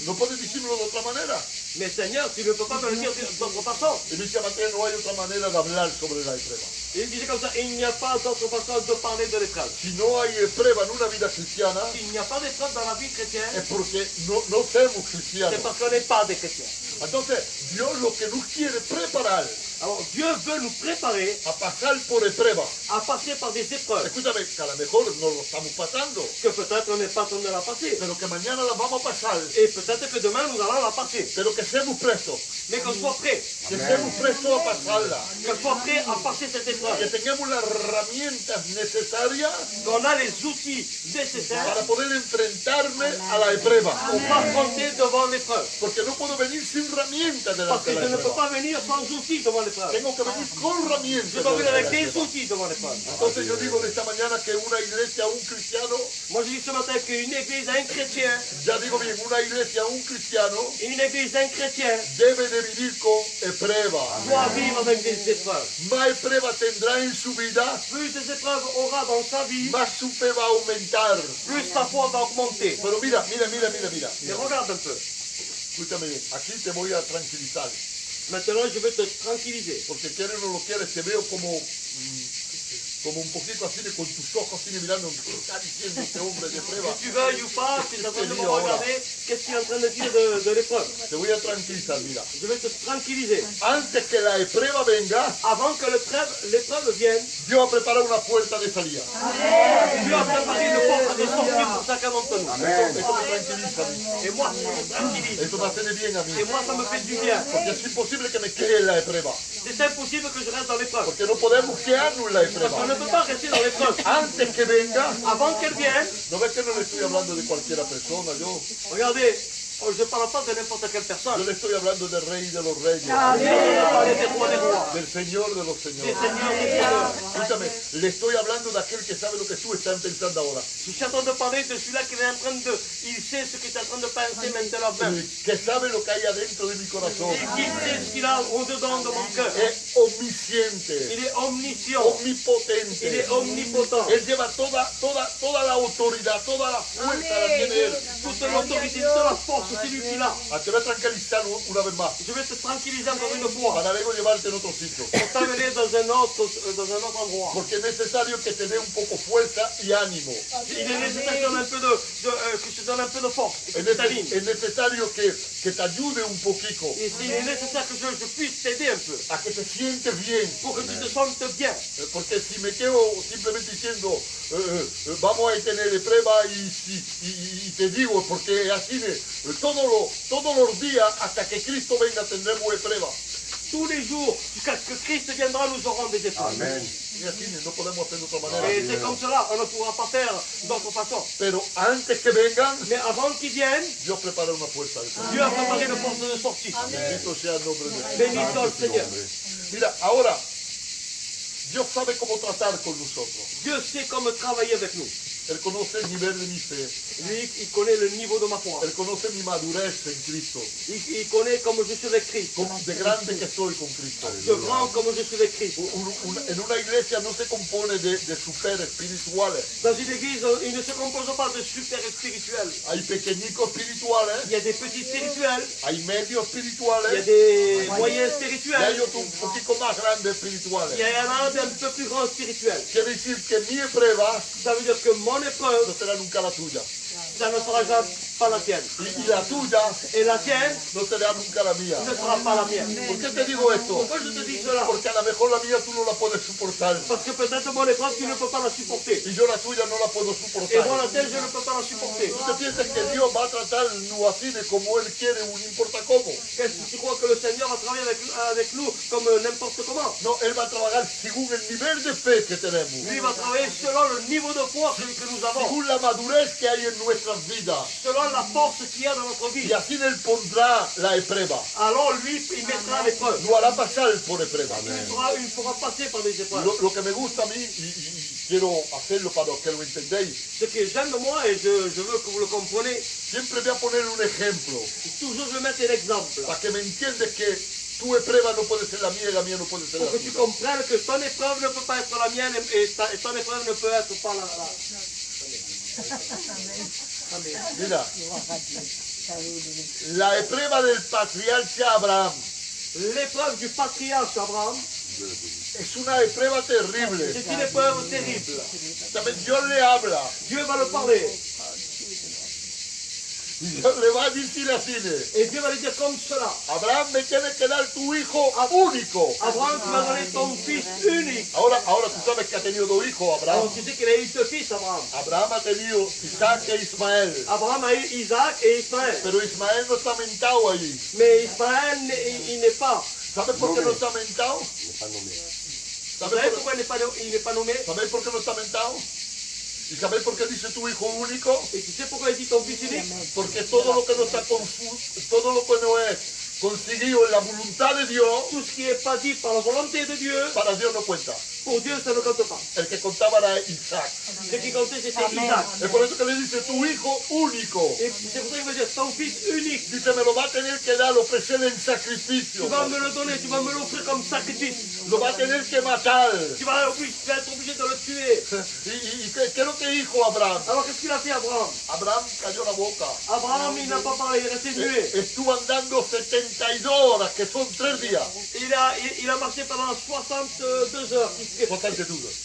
S5: no puedes decirlo de otra manera.
S4: Mais Seigneur, tu ne peux pas me le dire d'une autre façon.
S5: Y me decía, Mateo, no hay otra manera de hablar sobre la prueba.
S4: Il disait comme ça, il n'y a pas d'autre façon de parler de l'épreuve.
S5: Si no hay prueba en una vida cristiana,
S4: S'il n'y a pas d'épreuve dans la vie chrétienne,
S5: es porque no somos cristianos.
S4: c'est parce qu'on n'est pas des chrétiens.
S5: Entonces, Dios lo que nos quiere preparar
S4: Alors Dieu veut nous préparer
S5: a pasar por prueba.
S4: à passer par des épreuves.
S5: Escúchame, que a lo mejor no lo estamos pasando,
S4: Que peut-être on n'est pas en train de la passer.
S5: pero que mañana la vamos a pasar,
S4: Et peut-être que demain nous allons la passer.
S5: pero que seamos prestos,
S4: Mais qu'on soit prêt.
S5: que seamos prestos a pasarla,
S4: Qu'on soit prêt à passer cette
S5: que
S4: épreuve.
S5: tengamos las herramientas necesarias
S4: Qu'on a les outils nécessaires
S5: para poder enfrentarme a la prueba.
S4: pour affronter devant l'épreuve.
S5: Porque no puedo venir sin herramientas
S4: Parce
S5: delante
S4: que
S5: de
S4: je
S5: la
S4: ne peux
S5: prueba.
S4: pas venir sans outils devant l'épreuve.
S5: Tengo que venir con herramientas.
S4: Je dois venir avec
S5: delante de la
S4: des
S5: prueba.
S4: outils devant l'épreuve.
S5: Entonces yo digo de esta mañana que una iglesia, un cristiano,
S4: Moi je dis ce matin qu'une église, un chrétien,
S5: ya digo bien, una iglesia, un cristiano
S4: une église, un chrétien
S5: debe de vivir con prueba.
S4: doit vivre avec des épreuves.
S5: Más prueba tendrá en su vida,
S4: Plus des épreuves aura dans sa vie,
S5: más su fe va a aumentar.
S4: plus sa foi va augmenter.
S5: Pero mira.
S4: Mais regarde un peu.
S5: Escúchame bien, aquí te voy a tranquilizar.
S4: Maintenant je veux te tranquilliser.
S5: Porque quieres o no lo quieres, te veo como un poquito así de con tus ojos así mirando, ¿qué está diciendo este hombre de prueba?
S4: Que tu veuilles ou pas, tu es en train de me regarder, qu'est-ce qu'il est en train de dire de l'épreuve?
S5: Te voy a tranquilizar, mira.
S4: Je vais te tranquilliser.
S5: Antes que la prueba venga,
S4: Avant que l'épreuve vienne,
S5: Dios va a preparar una puerta de salida.
S4: Dieu a préparé une porte de sortie pour chacun d'entre nous.
S5: Esto me tranquiliza a mí.
S4: Et moi, ça me tranquillise.
S5: Esto me hace de bien a mí.
S4: Et moi, ça me fait du bien.
S5: Porque es imposible que me quede en la prueba.
S4: C'est impossible que je reste dans l'épreuve.
S5: Porque no podemos quedarnos en la
S4: Parce qu'on
S5: prueba.
S4: ne peut pas rester dans l'épreuve.
S5: Antes que venga,
S4: Avant qu'elle vienne,
S5: no ves que no le estoy hablando de cualquiera persona, yo
S4: regardez, je ne parle pas de n'importe quelle
S5: le
S4: personne.
S5: estoy hablando del Rey de los Reyes,
S4: Je parle des rois des rois,
S5: del Señor de los
S4: des
S5: Señores.
S4: seigneurs des seigneurs.
S5: Escúchame, le estoy hablando de aquel que sabe lo que tú estás pensando ahora,
S4: Je suis en train de parler de celui-là qui est en train de... Il sait ce qu'il est en train de penser maintenant même.
S5: que sabe lo que hay adentro de mi corazón.
S4: Et qui sait ce qu'il a au-dedans de mon cœur.
S5: Es omnisciente,
S4: Il est omniscient.
S5: omnipotente.
S4: Il est omnipotent.
S5: Él lleva toda la autoridad, toda la fuerza la tiene él.
S4: Toute l'autorité, toute la force, c'est lui qui l'a.
S5: Te voy a tranquilizar una vez más,
S4: Je vais te tranquilliser encore une fois.
S5: para luego llevarte en otro otro sitio.
S4: pour t'amener dans un autre endroit.
S5: Porque es necesario que te dé un poco fuerza y ánimo.
S4: Il est nécessaire que je te donne un peu de force, et que
S5: Es,
S4: tu t'alignes.
S5: es necesario que te ayude un poquito
S4: Et il est nécessaire que je puisse t'aider un peu,
S5: a que te sientes bien.
S4: pour que tu te sentes bien.
S5: Porque si me quedo simplemente diciendo vamos a tener prueba y te digo, porque así todos los días hasta que Cristo venga tendremos prueba.
S4: Tous les jours, jusqu'à ce que Christ viendra, nous aurons des épreuves.
S1: Amén.
S5: Y así no podemos hacer de otra manera.
S4: Et c'est comme cela, on ne pourra pas faire d'autre façon.
S5: Pero antes que vengan,
S4: Mais avant qu'ils viennent,
S5: Dios prepara una fuerza.
S4: Dieu a préparé une porte de sortie.
S5: Bendito sea el nombre de Dios.
S4: Béni soit le Seigneur.
S5: Mira, ahora, Dios sabe cómo tratar con nosotros.
S4: Dieu sait comment travailler avec nous.
S5: Él conoce el nivel de mi fe.
S4: Lui, il connaît le niveau de ma foi.
S5: Él conoce mi madurez en Cristo.
S4: Il connaît comment je suis avec Christ.
S5: De grande que soy con Cristo.
S4: De grand comme je suis avec Christ.
S5: En una iglesia no se compone de super espirituales.
S4: Dans une église, il ne se compose pas de super spirituels.
S5: Hay pequeñicos espirituales,
S4: Il y a des petits spirituels,
S5: hay medios
S4: il y a
S5: espirituales,
S4: des moyens
S5: y hay
S4: spirituels,
S5: otros un poquito más grandes
S4: il y
S5: espirituales.
S4: en a un peu plus grand spirituel.
S5: Quiere decir que mi prueba
S4: Ça veut dire que mon
S5: no
S4: épreuve,
S5: será nunca la tuya.
S4: ça ne sera jamais pas la tienne.
S5: Y la tuya
S4: Et la tienne
S5: no será nunca la mía.
S4: ne sera pas la mienne.
S5: ¿Por qué te digo esto?
S4: Pourquoi je te dis cela?
S5: Porque a lo mejor la mía tú no la puedes soportar.
S4: Parce que peut-être mon épreuve, tu ne peux pas la supporter.
S5: Y yo la tuya no la puedo
S4: Et moi,
S5: soportar.
S4: la tienne, je ne peux pas la supporter.
S5: Tú te piensas que Dios va a tratarnos así de como Él quiere, no importa cómo.
S4: Qu'est-ce que tu crois que le Seigneur va travailler avec nous comme n'importe comment?
S5: No, Él va a trabajar según el nivel de fe que tenemos.
S4: Lui va travailler selon le niveau de foi que nous avons,
S5: Según la madurez que hay en nuestras vidas.
S4: selon la force qu'il y a dans notre vie.
S5: Y así Él pondrá la prueba.
S4: Alors lui, il mettra l'épreuve.
S5: Lo hará pasar por prueba.
S4: Il fera passer par des épreuves.
S5: Lo que me gusta a mí, y quiero hacerlo para que lo entendáis,
S4: Ce que j'aime de moi, et je veux que vous le compreniez,
S5: siempre voy a poner un ejemplo
S4: toujours je vais mettre un exemple.
S5: para que me entiendes que tu prueba no puede ser la mía y la mía no puede ser la
S4: Pour que tu
S5: tuya.
S4: comprennes que ton épreuve ne peut pas être la mienne et ton épreuve ne peut être pas la...
S5: Mira, la prueba del patriarca Abraham
S4: L'épreuve du patriarche Abraham,
S5: es una prueba terrible.
S4: c'est une épreuve terrible.
S5: También Dios le habla
S4: Dieu va le parler.
S5: y Dios le va a decir así,
S4: Et Dieu va lui dire comme cela.
S5: Abraham, me tienes que dar tu hijo único.
S4: Abraham, tu m'as donné ton fils unique.
S5: Ahora tú sabes que ha tenido dos hijos, Abraham.
S4: Alors tu sais qu'il a eu deux fils, Abraham.
S5: Abraham ha tenido Isaac e Ismael.
S4: Abraham a eu Isaac et Ismaël.
S5: Pero Ismael no está mentado ahí.
S4: Mais Ismaël, il n'est pas.
S5: ¿Sabes por qué no está mentado?
S4: Vous savez pourquoi il n'est pas nommé?
S5: ¿Sabes por qué no está mentado? ¿Y sabes por qué dice tu hijo único?
S4: Et tu sais pourquoi il dit ton fils unique?
S5: Porque todo lo que no está todo lo que no es conseguido en la voluntad de Dios,
S4: Tout ce qui n'est pas dit par la volonté de Dieu,
S5: para Dios no cuenta.
S4: pour Dieu, ça ne compte pas.
S5: El que contaba era Isaac.
S4: Ce qui comptait, c'était Isaac.
S5: Es por eso que le dice tu hijo único.
S4: Et c'est pour ça qu'il veut dire ton fils unique.
S5: Dice, me lo va a tener que dar, ofrecer en
S4: Tu
S5: sacrificio.
S4: vas me le donner, tu vas me l'offrir comme sacrifice.
S5: Lo va a tener que matar.
S4: Tu vas être obligé de le tuer.
S5: ¿Y qué es lo que dijo Abraham?
S4: Alors qu'est-ce qu'il a fait, Abraham?
S5: Abraham cayó la boca.
S4: Abraham, il n'a pas parlé, il est resté muet.
S5: Estuvo andando 72 horas, que son 3 días.
S4: Il a marché pendant 62 heures.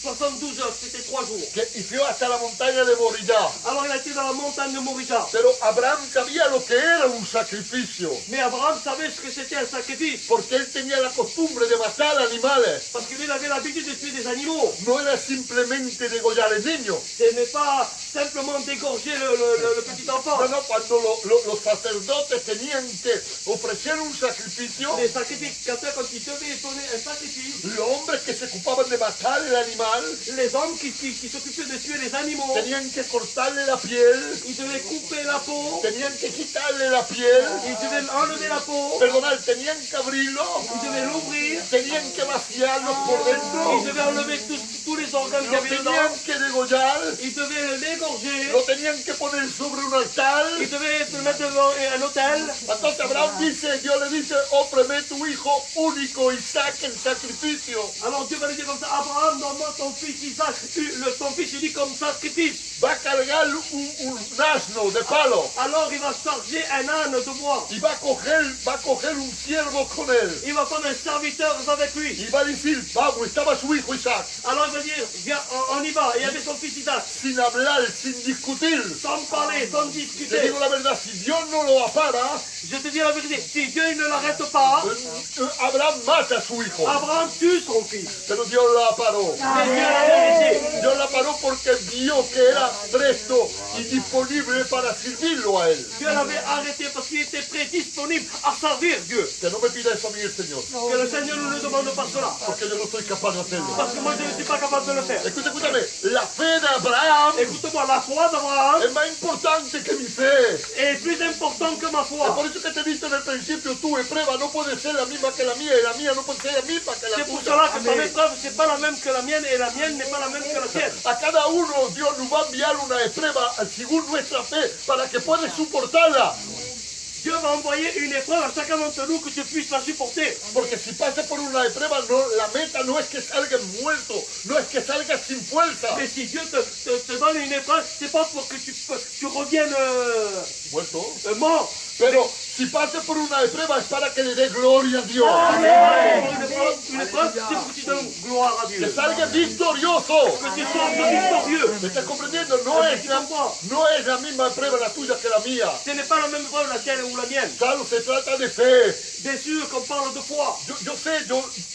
S4: 72 heures, c'était 3 jours.
S5: Y fue hasta la montaña de Moriah.
S4: Alors il a été dans la montagne de Moriah.
S5: Pero Abraham sabía lo que era un sacrificio.
S4: Mais Abraham savait ce que c'était un sacrifice.
S5: Porque él tenía la costumbre de matar animales.
S4: Parce que lui, il avait l'habitude de tuer des animaux.
S5: No era simplemente degollar el niño.
S4: Ce n'est pas simplement d'égorger le petit enfant.
S5: No, cuando los sacerdotes tenían que ofrecer un sacrificio,
S4: Les sacrificateurs, quand ils devaient donner un sacrifice,
S5: los hombres que se ocupaban de matar el animal
S4: les hommes qui s'occupaient de tuer les animaux,
S5: tenían que cortarle la piel,
S4: ils devaient couper la peau,
S5: tenían que quitarle la piel,
S4: ils devaient enlever la peau,
S5: perdonar, tenían que abrirlo,
S4: ils devaient l'ouvrir,
S5: tenían que vaciarlo por
S4: ils
S5: dentro,
S4: devaient enlever tous les organes qu'il y
S5: lo
S4: avait dedans.
S5: tenían que degollar,
S4: Ils devaient l'égorger.
S5: lo tenían que poner sobre un altar.
S4: Ils devaient le mettre devant un autel.
S5: Entonces Abraham dice, Dios le dice, ofreme tu hijo único, Isaac, en sacrificio.
S4: Alors Dieu va lui dire comme ça, Abraham, donne-moi ton fils Isaac, ton fils unique comme sacrifice.
S5: Va a cargar un asno de palo
S4: Alors il va charger un âne de bois.
S5: y va a coger un siervo con él.
S4: Il va prendre un serviteur avec lui.
S5: Y va a decir, vamos, estaba su hijo Isaac.
S4: Alors il va dire, viens, on y va. Et il y avait son fils Isaac.
S5: Sin hablar, sin discutir.
S4: Sans parler, sans
S5: Te
S4: discuter.
S5: digo la verdad, si Dios no lo apara,
S4: Je te dis la vérité, si Dieu ne l'arrête pas,
S5: Abraham mata a su hijo.
S4: Abraham tue son fils.
S5: Pero Dios la paró.
S4: Mais Dieu l'a vérité.
S5: Dios la paró porque vio que era presto y disponible para servirlo a él.
S4: Dieu l'avait arrêté parce qu'il était prêt, disponible à servir Dieu.
S5: Que no me pida eso a mí el Señor,
S4: Que le Seigneur ne le demande pas cela.
S5: porque yo no soy capaz de hacerlo.
S4: Parce que moi je ne suis pas capable de le faire.
S5: Escúchame, la fe de Abraham
S4: Écoute-moi, la foi d'Abraham
S5: es más importante que mi fe.
S4: est plus importante que ma
S5: Es
S4: foi.
S5: por eso que te he dicho en el principio, tu prueba no puede ser la misma que la mía y la mía no puede ser la misma que la
S4: C'est pour
S5: tuya.
S4: cela que ton épreuve, c'est pas la même que la mienne et la mienne n'est pas la même que la tienne.
S5: A cada uno Dios nos va a enviar una prueba según nuestra fe para que puedas soportarla.
S4: Dieu va envoyer une épreuve à chacun d'entre nous que tu puisses la supporter.
S5: Porque si pasas por una prueba, no, la meta no es que salgas muerto, no es que salgas sin fuerza.
S4: Mais si Dieu te donne une épreuve, c'est pas pour que tu reviennes
S5: Muerto.
S4: mort.
S5: Pero si pasas por una prueba es para que le dé gloria a Dios.
S4: Une épreuve, c'est pour que tu donnes gloire à Dieu.
S5: Que salgas victorioso.
S4: Que tu sois victorieux.
S5: ¿Me estás comprendiendo? No es la misma prueba la tuya que la mía.
S4: Ce n'est pas la même épreuve la tienne ou la mienne.
S5: Claro, se trata de fe.
S4: Bien sûr qu'on parle de foi.
S5: Yo sé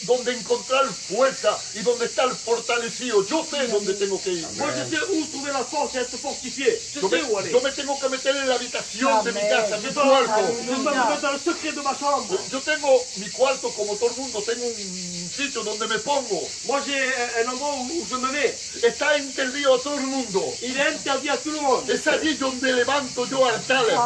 S5: dónde encontrar fuerza y dónde estar fortalecido. Yo sé dónde tengo que ir.
S4: Moi je sais où trouver la force et être fortifié. Je
S5: Yo
S4: sais où aller.
S5: me tengo que meter en la habitación de mi casa, mi
S4: Je dois
S5: cuarto.
S4: me mettre dans le secret de ma chambre.
S5: Yo tengo mi cuarto como todo el mundo, tengo un sitio donde me pongo.
S4: Moi j'ai un endroit où je me mets.
S5: Está entendido a todo el mundo.
S4: Il est interdit à tout le monde.
S5: Es allí donde levanto yo altares.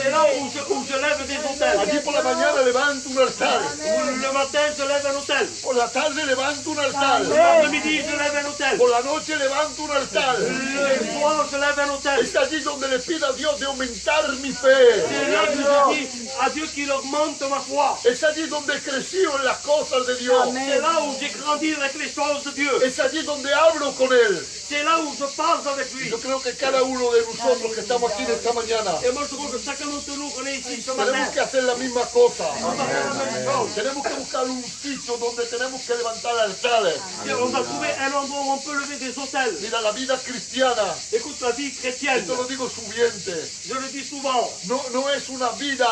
S4: C'est là où je lève des
S5: Allí
S4: hôtels.
S5: por la mañana levanto un altar.
S4: Le matin je lève un hôtel.
S5: Por la tarde levanto un altar.
S4: L'après-midi je lève un hôtel.
S5: Por la noche levanto un altar.
S4: Le soir je lève un hôtel.
S5: Es allí donde le pido a Dios de aumentar mi fe.
S4: C'est là que je dis à Dieu qu'il augmente ma foi.
S5: Es allí donde crecí en las cosas de Dios.
S4: C'est là où j'ai grandi avec les choses de Dieu.
S5: Es allí donde hablo con Él.
S4: C'est là où je parle avec lui.
S5: Yo creo que cada uno de nosotros que estamos aquí en esta mañana
S4: Et moi je trouve que chacun d'entre nous qu'on est ici ce
S5: tenemos
S4: matin,
S5: que hacer la misma cosa.
S4: on va faire la même chose.
S5: Tenemos que buscar un sitio donde tenemos que levantar altares.
S4: Et on va trouver un endroit où on peut lever des hôtels.
S5: Mira, la vida cristiana,
S4: Écoute, la vie chrétienne,
S5: esto lo digo subiente,
S4: je le dis souvent,
S5: no es una vida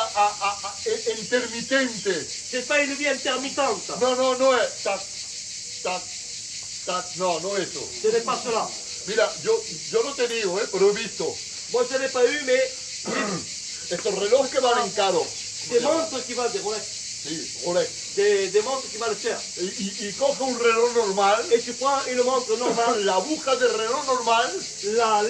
S5: intermitente.
S4: c'est pas une vie intermittente.
S5: No es tac, tac, tac, no eso.
S4: Ce n'est pas cela.
S5: Mira, yo no te digo, pero he visto
S4: Moi je n'ai pas eu, mais
S5: estos relojes que valen caro.
S4: des montres qui valent des Rolex.
S5: Sí, Rolex.
S4: Des montres qui valent cher.
S5: Y coge un reloj normal,
S4: Et tu prends une montre normale,
S5: la aguja del reloj normal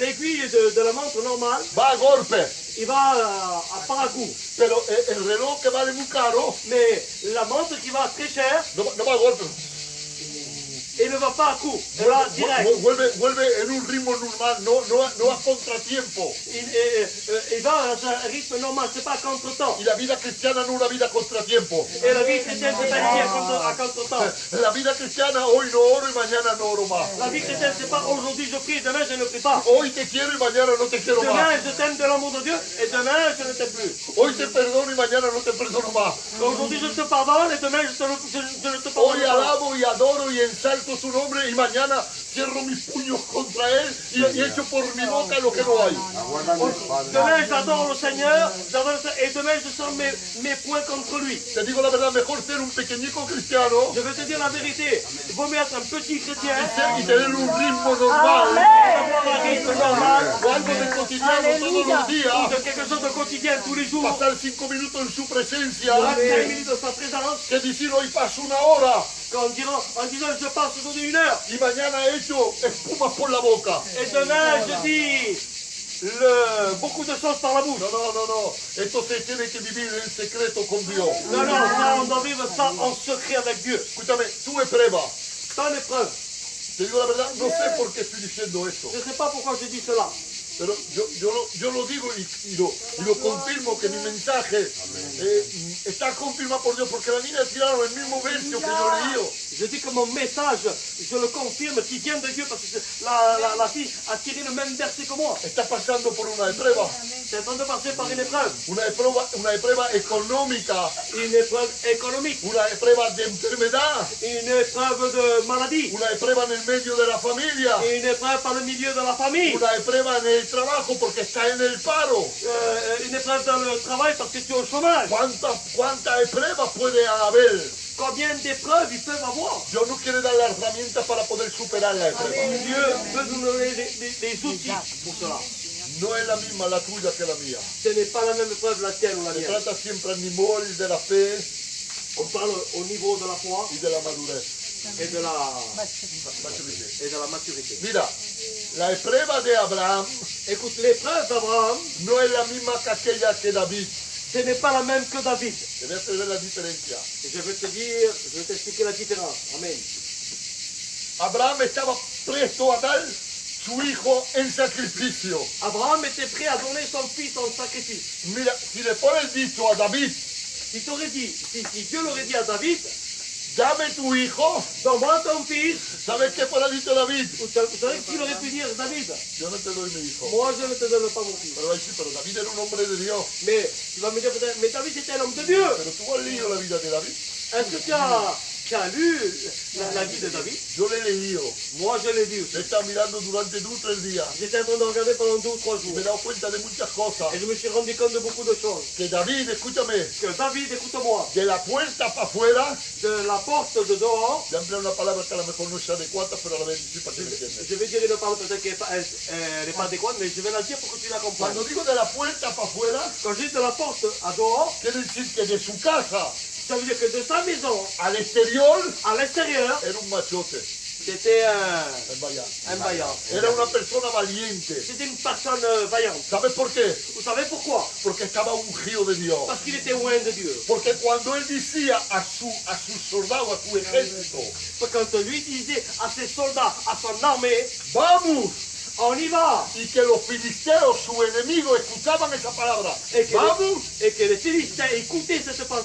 S4: l'aiguille de la montre normale,
S5: va a golpe.
S4: il va à par à coup.
S5: Pero el reloj que vale muy caro
S4: Mais la montre qui va très cher,
S5: no va a golpe.
S4: elle ne va pas à coup. Elle va direct.
S5: Vuelve en un ritmo normal, no a contratiempo.
S4: Il va à un rythme normal, c'est pas à contre-temps.
S5: Y la vida cristiana no es una vida a contratiempo.
S4: Et la vie chrétienne, c'est pas une vie à contre-temps.
S5: La vida cristiana, hoy no oro y mañana no oro más.
S4: La vie chrétienne, c'est pas aujourd'hui je prie, demain je ne prie pas.
S5: Hoy te quiero y mañana no te quiero más.
S4: Demain je t'aime de l'amour de Dieu et demain je ne t'aime plus.
S5: Hoy te perdono y mañana no te perdono más.
S4: Aujourd'hui je te pardonne et demain je ne te
S5: Hoy
S4: pardonne pas.
S5: alabo y adoro y ensalto su nombre y mañana cierro mis puños contra él y echo por mi boca lo que no hay.
S4: Demain j'adore le Seigneur et demain je sens mes poings contre lui.
S5: Te digo la verdad, mejor ser un pequeñico cristiano
S4: Je vais te dire la vérité. Il vaut mieux être un petit chrétien,
S5: y tener un ritmo normal
S4: avoir un rythme normal,
S5: o algo de cotidiano todos los
S4: ou
S5: días.
S4: de quelque chose de quotidien tous les jours.
S5: Pasar 5 minutos en su presencia,
S4: 5 minutes de sa présence.
S5: que decir hoy paso una hora
S4: En disant je passe aujourd'hui 1 heure.
S5: y mañana echo espumas por la boca.
S4: Et demain je dis beaucoup de choses par la bouche.
S5: No. Esto se tiene que vivir en secreto con Dios.
S4: Non, ça, on doit vivre ça en secret avec Dieu.
S5: Escúchame, tuve prueba.
S4: Ton épreuve,
S5: Te digo la verdad, no sé por qué estoy diciendo esto.
S4: Je ne sais pas pourquoi je dis cela.
S5: Pero yo lo digo y lo confirmo que mi mensaje está confirmado por Dios, porque la niña tiraron el mismo verso que yo leí.
S4: Je dis que mon message, je le confirme, qui vient de Dieu, parce que la fille a tiré le même verset que moi.
S5: Está pasando por una prueba.
S4: C'est en train de passer par une épreuve.
S5: Una prueba económica,
S4: Une épreuve économique,
S5: una prueba de enfermedad,
S4: une épreuve de maladie,
S5: una prueba en el medio de la familia,
S4: une épreuve par le milieu de la famille,
S5: una prueba en el trabajo porque está en el paro.
S4: une épreuve dans le travail parce que tu es au chômage.
S5: ¿Cuántas pruebas puede haber?
S4: Combien d'épreuves ils peuvent avoir?
S5: Dios nos quiere dar las herramientas para poder superar la prueba.
S4: Dieu veut nous donner des outils pour cela.
S5: No es la misma la tuya que la mía.
S4: Ce n'est pas la même épreuve la tienne ou la
S5: Se
S4: mienne.
S5: trata siempre al nivel de la fe
S4: On parle au niveau de la foi
S5: y de la madurez.
S4: et de la maturité.
S5: Mira, la prueba de Abraham
S4: Écoute, l'épreuve d'Abraham,
S5: no es la misma que aquella que David.
S4: ce n'est pas la même que David.
S5: Debes ver la diferencia.
S4: Et je vais t'expliquer la différence. Amen.
S5: Abraham estaba presto a dar su hijo en sacrificio.
S4: Abraham était prêt à donner son fils en sacrifice.
S5: Mira, si le pone el dicho a David,
S4: Si Dieu l'aurait dit à David,
S5: dame tu hijo,
S4: donne-moi ton fils,
S5: ¿sabes qué fuera dicho David?
S4: vous savez ce qu'il aurait pu dire David?
S5: Yo no te doy mi hijo.
S4: Moi, je ne te donne pas mon fils.
S5: Pero, sí, pero David era un hombre de Dios.
S4: Mais tu vas me dire peut-être, mais David était un homme de Dieu.
S5: Pero tú has leído la vida de David.
S4: Est-ce que tu as lu la vie de David?
S5: Yo le he leído.
S4: Moi, je l'ai vu.
S5: Le he estado mirando durante 2 o 3 días.
S4: J'étais en train de regarder pendant 2 ou 3
S5: Y
S4: jours.
S5: me he dado cuenta de muchas cosas.
S4: Et je me suis rendu compte de beaucoup de choses.
S5: Que David, escúchame,
S4: Que David, écoute-moi,
S5: de la puerta para afuera,
S4: de la porte de dehors,
S5: ya empleo una palabra que a lo mejor no es adecuada, pero a la vez sí para que me entiendas.
S4: je vais dire une parole peut-être qu'elle n'est pas adéquate, mais je vais la dire pour que tu la comprennes.
S5: Cuando digo de la puerta para afuera,
S4: Quand je dis de la porte à dehors,
S5: quiere decir que de su casa
S4: ça veut dire que de sa maison
S5: al exterior
S4: à l'extérieur,
S5: era un machote,
S4: c'était
S5: en
S4: un vaillant.
S5: Era una persona valiente.
S4: C'était une personne vaillante.
S5: ¿Sabes por qué?
S4: Vous savez pourquoi?
S5: Porque estaba ungido de Dios.
S4: Parce qu'il était loin de Dieu.
S5: Porque cuando él decía a sus soldados, a su ejército,
S4: Quand lui disait à ses soldats, à son armée,
S5: vamos,
S4: on y va,
S5: y que los filisteos, su enemigo, escuchaban esa palabra,
S4: et que,
S5: vamos,
S4: les Philistins écoutaient cette parole,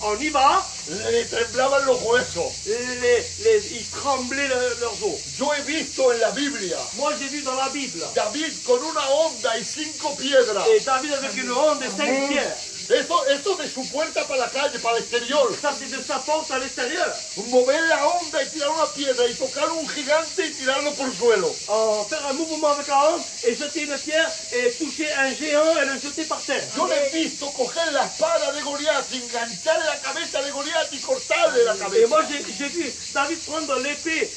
S4: on y va,
S5: le temblaban los huesos.
S4: ils tremblaient leurs os.
S5: Yo he visto en la Biblia
S4: Moi j'ai vu dans la Bible,
S5: David con una honda y 5 piedras.
S4: et David avec une honte de 5 pierres.
S5: Eso de su puerta para la calle, para el exterior.
S4: Ça c'est de sa porte à l'extérieur.
S5: Mover la honda y tirar una piedra y tocar un gigante y tirarlo por el suelo.
S4: Faire un mouvement avec la honte et jeter une pierre et toucher un géant et le jeter par terre.
S5: Yo le he visto coger la espada de Goliat, engancharle la cabeza de Goliat y cortarle la
S4: Et
S5: cabeza.
S4: moi j'ai vu David prendre l'épée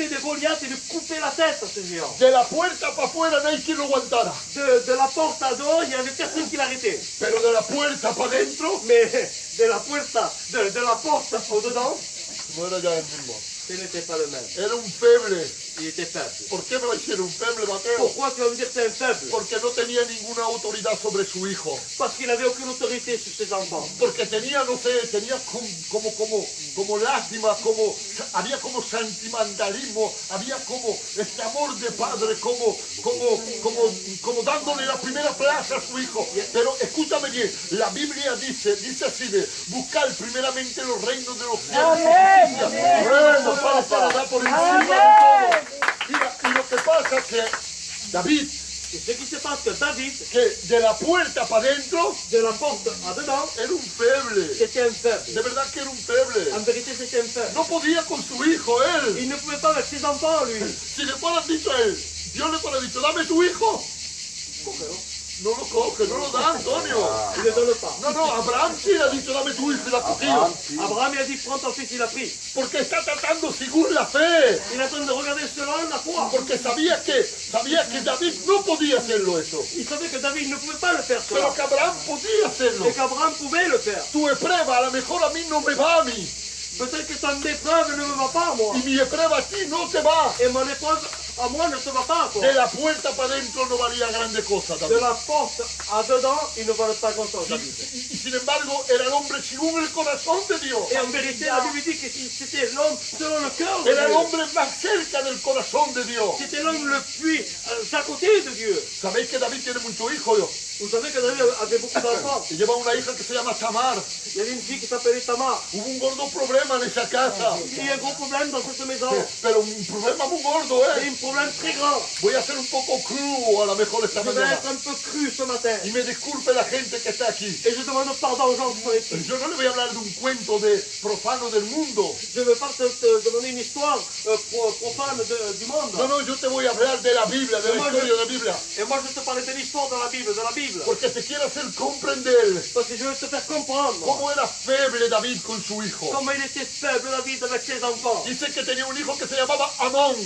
S4: de Goliath et de couper la tête à ce géant.
S5: De la puerta para afuera no hay quien lo aguantara.
S4: De la porte à dehors, il n'y avait personne qui l'arrêtait.
S5: Pero de la puerta para adentro,
S4: Mais de la porte au dedans,
S5: no era ya el mismo.
S4: ce n'était pas le même.
S5: Era un feble.
S4: Il était faible.
S5: ¿Por qué me lo hicieron un feble, Mateo?
S4: Pourquoi tu vas me dire que c'est un faible?
S5: Porque no tenía ninguna autoridad sobre su hijo.
S4: Parce qu'il n'avait aucune autorité sur ses enfants.
S5: Porque tenía, no sé, tenía como lástima, había como sentimentalismo, había como este amor de padre, como dándole la primera plaza a su hijo. Pero escúchame bien, la Biblia dice así de buscar primeramente los reinos de los cielos. Bueno, para dar por encima de todo. Mira, y lo que pasa es que David,
S4: Et ce qui se passe que David,
S5: que de la puerta para adentro,
S4: de la porte à dedans,
S5: era un feble.
S4: c'était un faible.
S5: De verdad que era un feble.
S4: En vérité, c'était un faible.
S5: No podía con su hijo, él.
S4: Il ne pouvait pas avec ses enfants, lui.
S5: Si le fuera dicho a él, Dios le fuera dicho, dame tu hijo. No lo coge, no lo da, Antonio.
S4: Il ne donne pas.
S5: No, Abraham sí le ha dicho, dame tu hijo y la ha cogido.
S4: Abraham il a dit, prends ton fils, il a pris.
S5: Porque está tratando según la fe.
S4: Il est en train de regarder selon la foi.
S5: Porque sabía que David no podía hacerlo eso.
S4: Il savait que David ne pouvait pas le faire
S5: Pero
S4: cela.
S5: que Abraham podía hacerlo.
S4: Et qu'Abraham pouvait le faire.
S5: Tu prueba, a lo mejor a mí no me va a mí.
S4: Peut-être que ton épreuve ne me va pas à moi.
S5: Y mi prueba a ti no te va.
S4: Et mon épreuve à moi ne se va pas encore.
S5: De la puerta para adentro no valía grande cosa,
S4: De
S5: David.
S4: la porte à dedans, il ne valait pas grand-chose, David.
S5: Y sin embargo, era el hombre según el corazón de Dios.
S4: Et en vérité, la Bible dit que c'était l'homme selon le cœur de
S5: Era el
S4: Dieu.
S5: hombre más cerca del corazón de Dios.
S4: C'était l'homme le plus à côté de Dieu.
S5: Sabéis que David tiene muchos hijos, yo.
S4: Vous savez que David avait beaucoup d'enfants.
S5: Y lleva una hija que se llama Tamar.
S4: Il y avait une fille qui s'appelait Tamar.
S5: Hubo un gordo problema en esa casa.
S4: Il y a un gros problème dans cette maison.
S5: Pero un problema muy gordo,
S4: Et
S5: ¿eh?
S4: un problème très grand.
S5: Voy a ser un poco crudo a lo mejor esta
S4: Je vais
S5: mañana.
S4: être un peu cru ce matin.
S5: Y me disculpe la gente que está aquí.
S4: Et je demande pardon aux gens qui sont ici.
S5: Yo no le voy a hablar de un cuento de profano del mundo.
S4: Je ne veux pas te demander une histoire profane du monde.
S5: No, no, yo te voy a hablar de la Biblia, de la historia de la Biblia.
S4: Et moi, je te parlais de l'histoire de la Bible,
S5: Porque te quiero hacer comprender
S4: Parce que je veux te faire comprendre
S5: cómo era feble David con su hijo.
S4: comment il était faible, David, avec ses enfants.
S5: Dice que tenía un hijo que se llamaba Amón.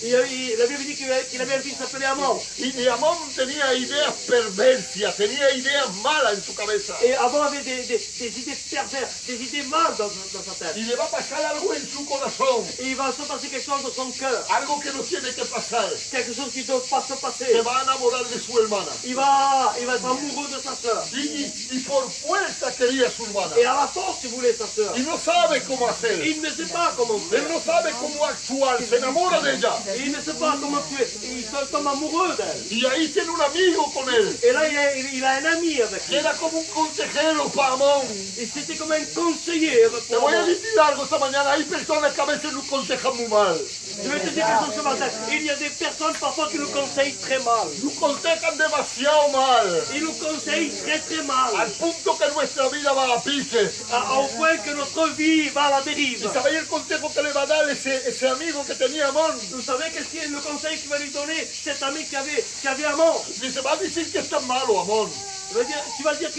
S4: La Bible dit qu'il avait un fils qui s'appelait Amon.
S5: Y Amón tenía ideas perversias, tenía ideas malas en su cabeza.
S4: Et Amon avait des idées perverses, des idées mal dans sa tête.
S5: Y le va a pasar algo en su corazón.
S4: Et il va se passer quelque chose dans son cœur.
S5: Algo que no tiene que pasar.
S4: Quelque chose qui ne doit pas se
S5: Se
S4: passer.
S5: va a enamorar de su hermana.
S4: Il va être amoureux de sa sœur.
S5: Y por fuerza quería a su hermana.
S4: Et à la force, il voulait sa sœur.
S5: Y no sabe cómo hacer.
S4: Il ne sait pas comment
S5: Él
S4: faire.
S5: no sabe cómo actuar. Se enamora de ella.
S4: Et il ne sait pas comment tuer. Il tombe amoureux d'elle.
S5: Y ahí tiene un amigo con él.
S4: Et là, il a un ami avec
S5: Que
S4: lui.
S5: era como un consejero para Amón.
S4: Et c'était comme un conseiller
S5: Te
S4: pour
S5: voy a
S4: Amon.
S5: decir algo esta mañana. Hay personas que a veces nos aconsejan muy mal.
S4: Je vais te dire quelque chose ce matin. Il y a des personnes parfois qui nous conseillent très mal.
S5: Nos aconsejan demasiado mal.
S4: Ils nous conseillent très très mal.
S5: Al punto que nuestra vida va a pique.
S4: Au point que notre vie va à la
S5: ¿Y
S4: dérive.
S5: sabéis el consejo que le va a dar ese amigo que tenía Amón?
S4: Vous savez qu'est-ce que le conseil qu'il va lui donner cet ami qui avait Amon?
S5: Dice, va a decir que estás malo, Amón.
S4: Tu vas dire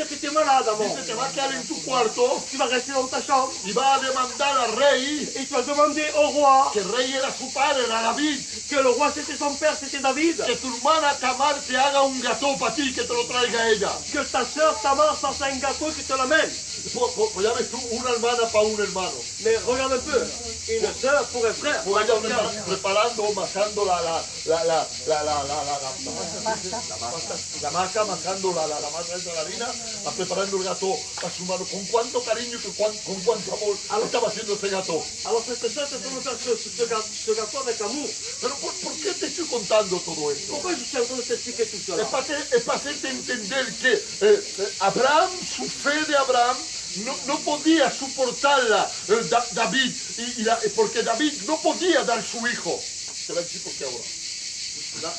S4: que tu es malade, Amon.
S5: Dice, te va a quedar en tu cuarto
S4: Tu vas rester dans ta chambre
S5: y va a demandar al rey,
S4: et tu vas demander au roi
S5: que el rey era su padre, era David,
S4: que le roi c'était son père, c'était David.
S5: que tu hermana Tamar te haga un gâteau para ti, que te lo traiga ella.
S4: Que ta sœur Tamar fasse un gâteau et que te l'amène.
S5: Pues ya ves tú, una hermana para un hermano.
S4: Mais regarde un peu, une sœur pour un frère.
S5: Pues ella preparando, amasando la masa, amasando la masa de la harina, va preparando el gato a su mano. Con cuánto cariño y con cuánto amor estaba haciendo ese gato.
S4: Alors cette sœur est en train de faire ce gâteau avec amour.
S5: Pero ¿por qué te estoy contando todo esto?
S4: Pourquoi je suis en train de t'expliquer tout cela?
S5: Es para hacerte entender que Abraham, su fe de Abraham, no podía soportarla David, porque David no podía dar su hijo. Te va a decir por qué ahora. ¿Verdad?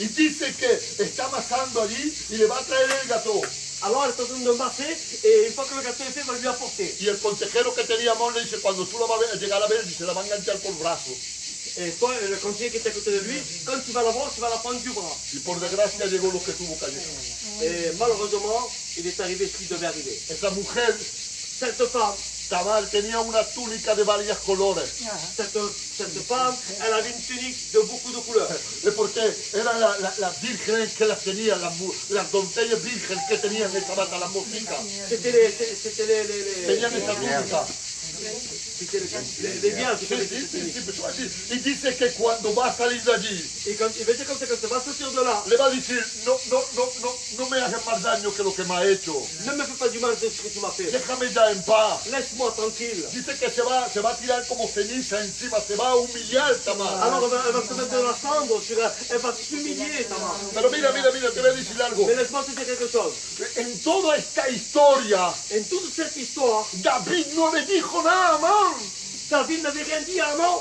S5: Y dice que está amasando allí y le va a traer el gato.
S4: Alors elle est en train de masser et une fois que le gâteau est fait, elle va lui apporter.
S5: Y el consejero que tenía Amón le dice, cuando tú la vas a llegar a ver, se la va a enganchar por el brazo.
S4: Et toi, le conseiller qui est à côté de lui, quand tu vas la voir, tu vas la prendre du bras.
S5: Y por desgracia llegó lo que tuvo que llegar.
S4: Et malheureusement, il est arrivé ce qui devait arriver.
S5: Esa mujer,
S4: Cette femme,
S5: Tamar, tenía una túnica de varios colores.
S4: cette femme, elle avait une tunique de beaucoup de couleurs.
S5: Porque eran las vírgenes que las tenían, las doncellas vírgenes que tenían esa bata, las mosicas.
S4: C'était
S5: Tenían esa túnica.
S4: les vierges qui
S5: Sí,
S4: avaient
S5: sí,
S4: cette
S5: sí,
S4: tunique.
S5: sí, pues, así. Y dice que cuando va a salir de allí,
S4: Et quand il va dire comme ça, quand tu vas sortir de là,
S5: le va a decir, no me hagas más daño que lo que me ha hecho.
S4: ne me fais pas du mal de ce que tu m'as fait.
S5: Déjame ya en paz.
S4: Laisse-moi tranquille.
S5: Dice que se va a tirar como ceniza encima, se va a humillar Tamar.
S4: Alors elle va se mettre de la cendre sur elle, elle va s'humilier, Tamar.
S5: Pero mira, te voy a decir algo.
S4: Mais laisse-moi te dire quelque chose.
S5: En toda esta historia,
S4: En toute cette histoire,
S5: David no le dijo nada a Amón.
S4: David n'avait rien dit à Amon.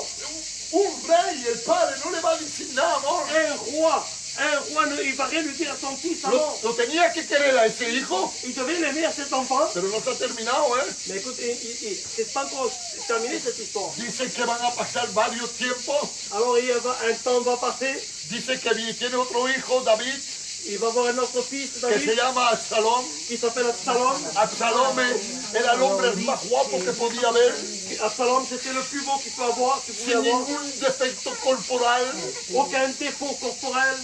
S5: Un rey, el padre, no le va a decir nada a Amón.
S4: Un roi, il va rien lui dire à son fils, Amon.
S5: Lo tenía que querer a ese hijo,
S4: Il devait l'aimer à cet enfant.
S5: pero no se ha terminado, ¿eh?
S4: Mais écoute, c'est pas encore terminé cette histoire.
S5: Dice que van a pasar varios tiempos.
S4: Alors un temps va passer.
S5: Dice que tiene otro hijo, David,
S4: Il va avoir un autre fils,
S5: que se
S4: David,
S5: llama Absalom.
S4: qui s'appelle Absalom.
S5: Absalom era el hombre más guapo que podía haber,
S4: Absalom, c'était le plus beau qu'il peut avoir, qu'il pouvait
S5: sin
S4: avoir.
S5: ningún defecto corporal.
S4: Aucun défaut corporel.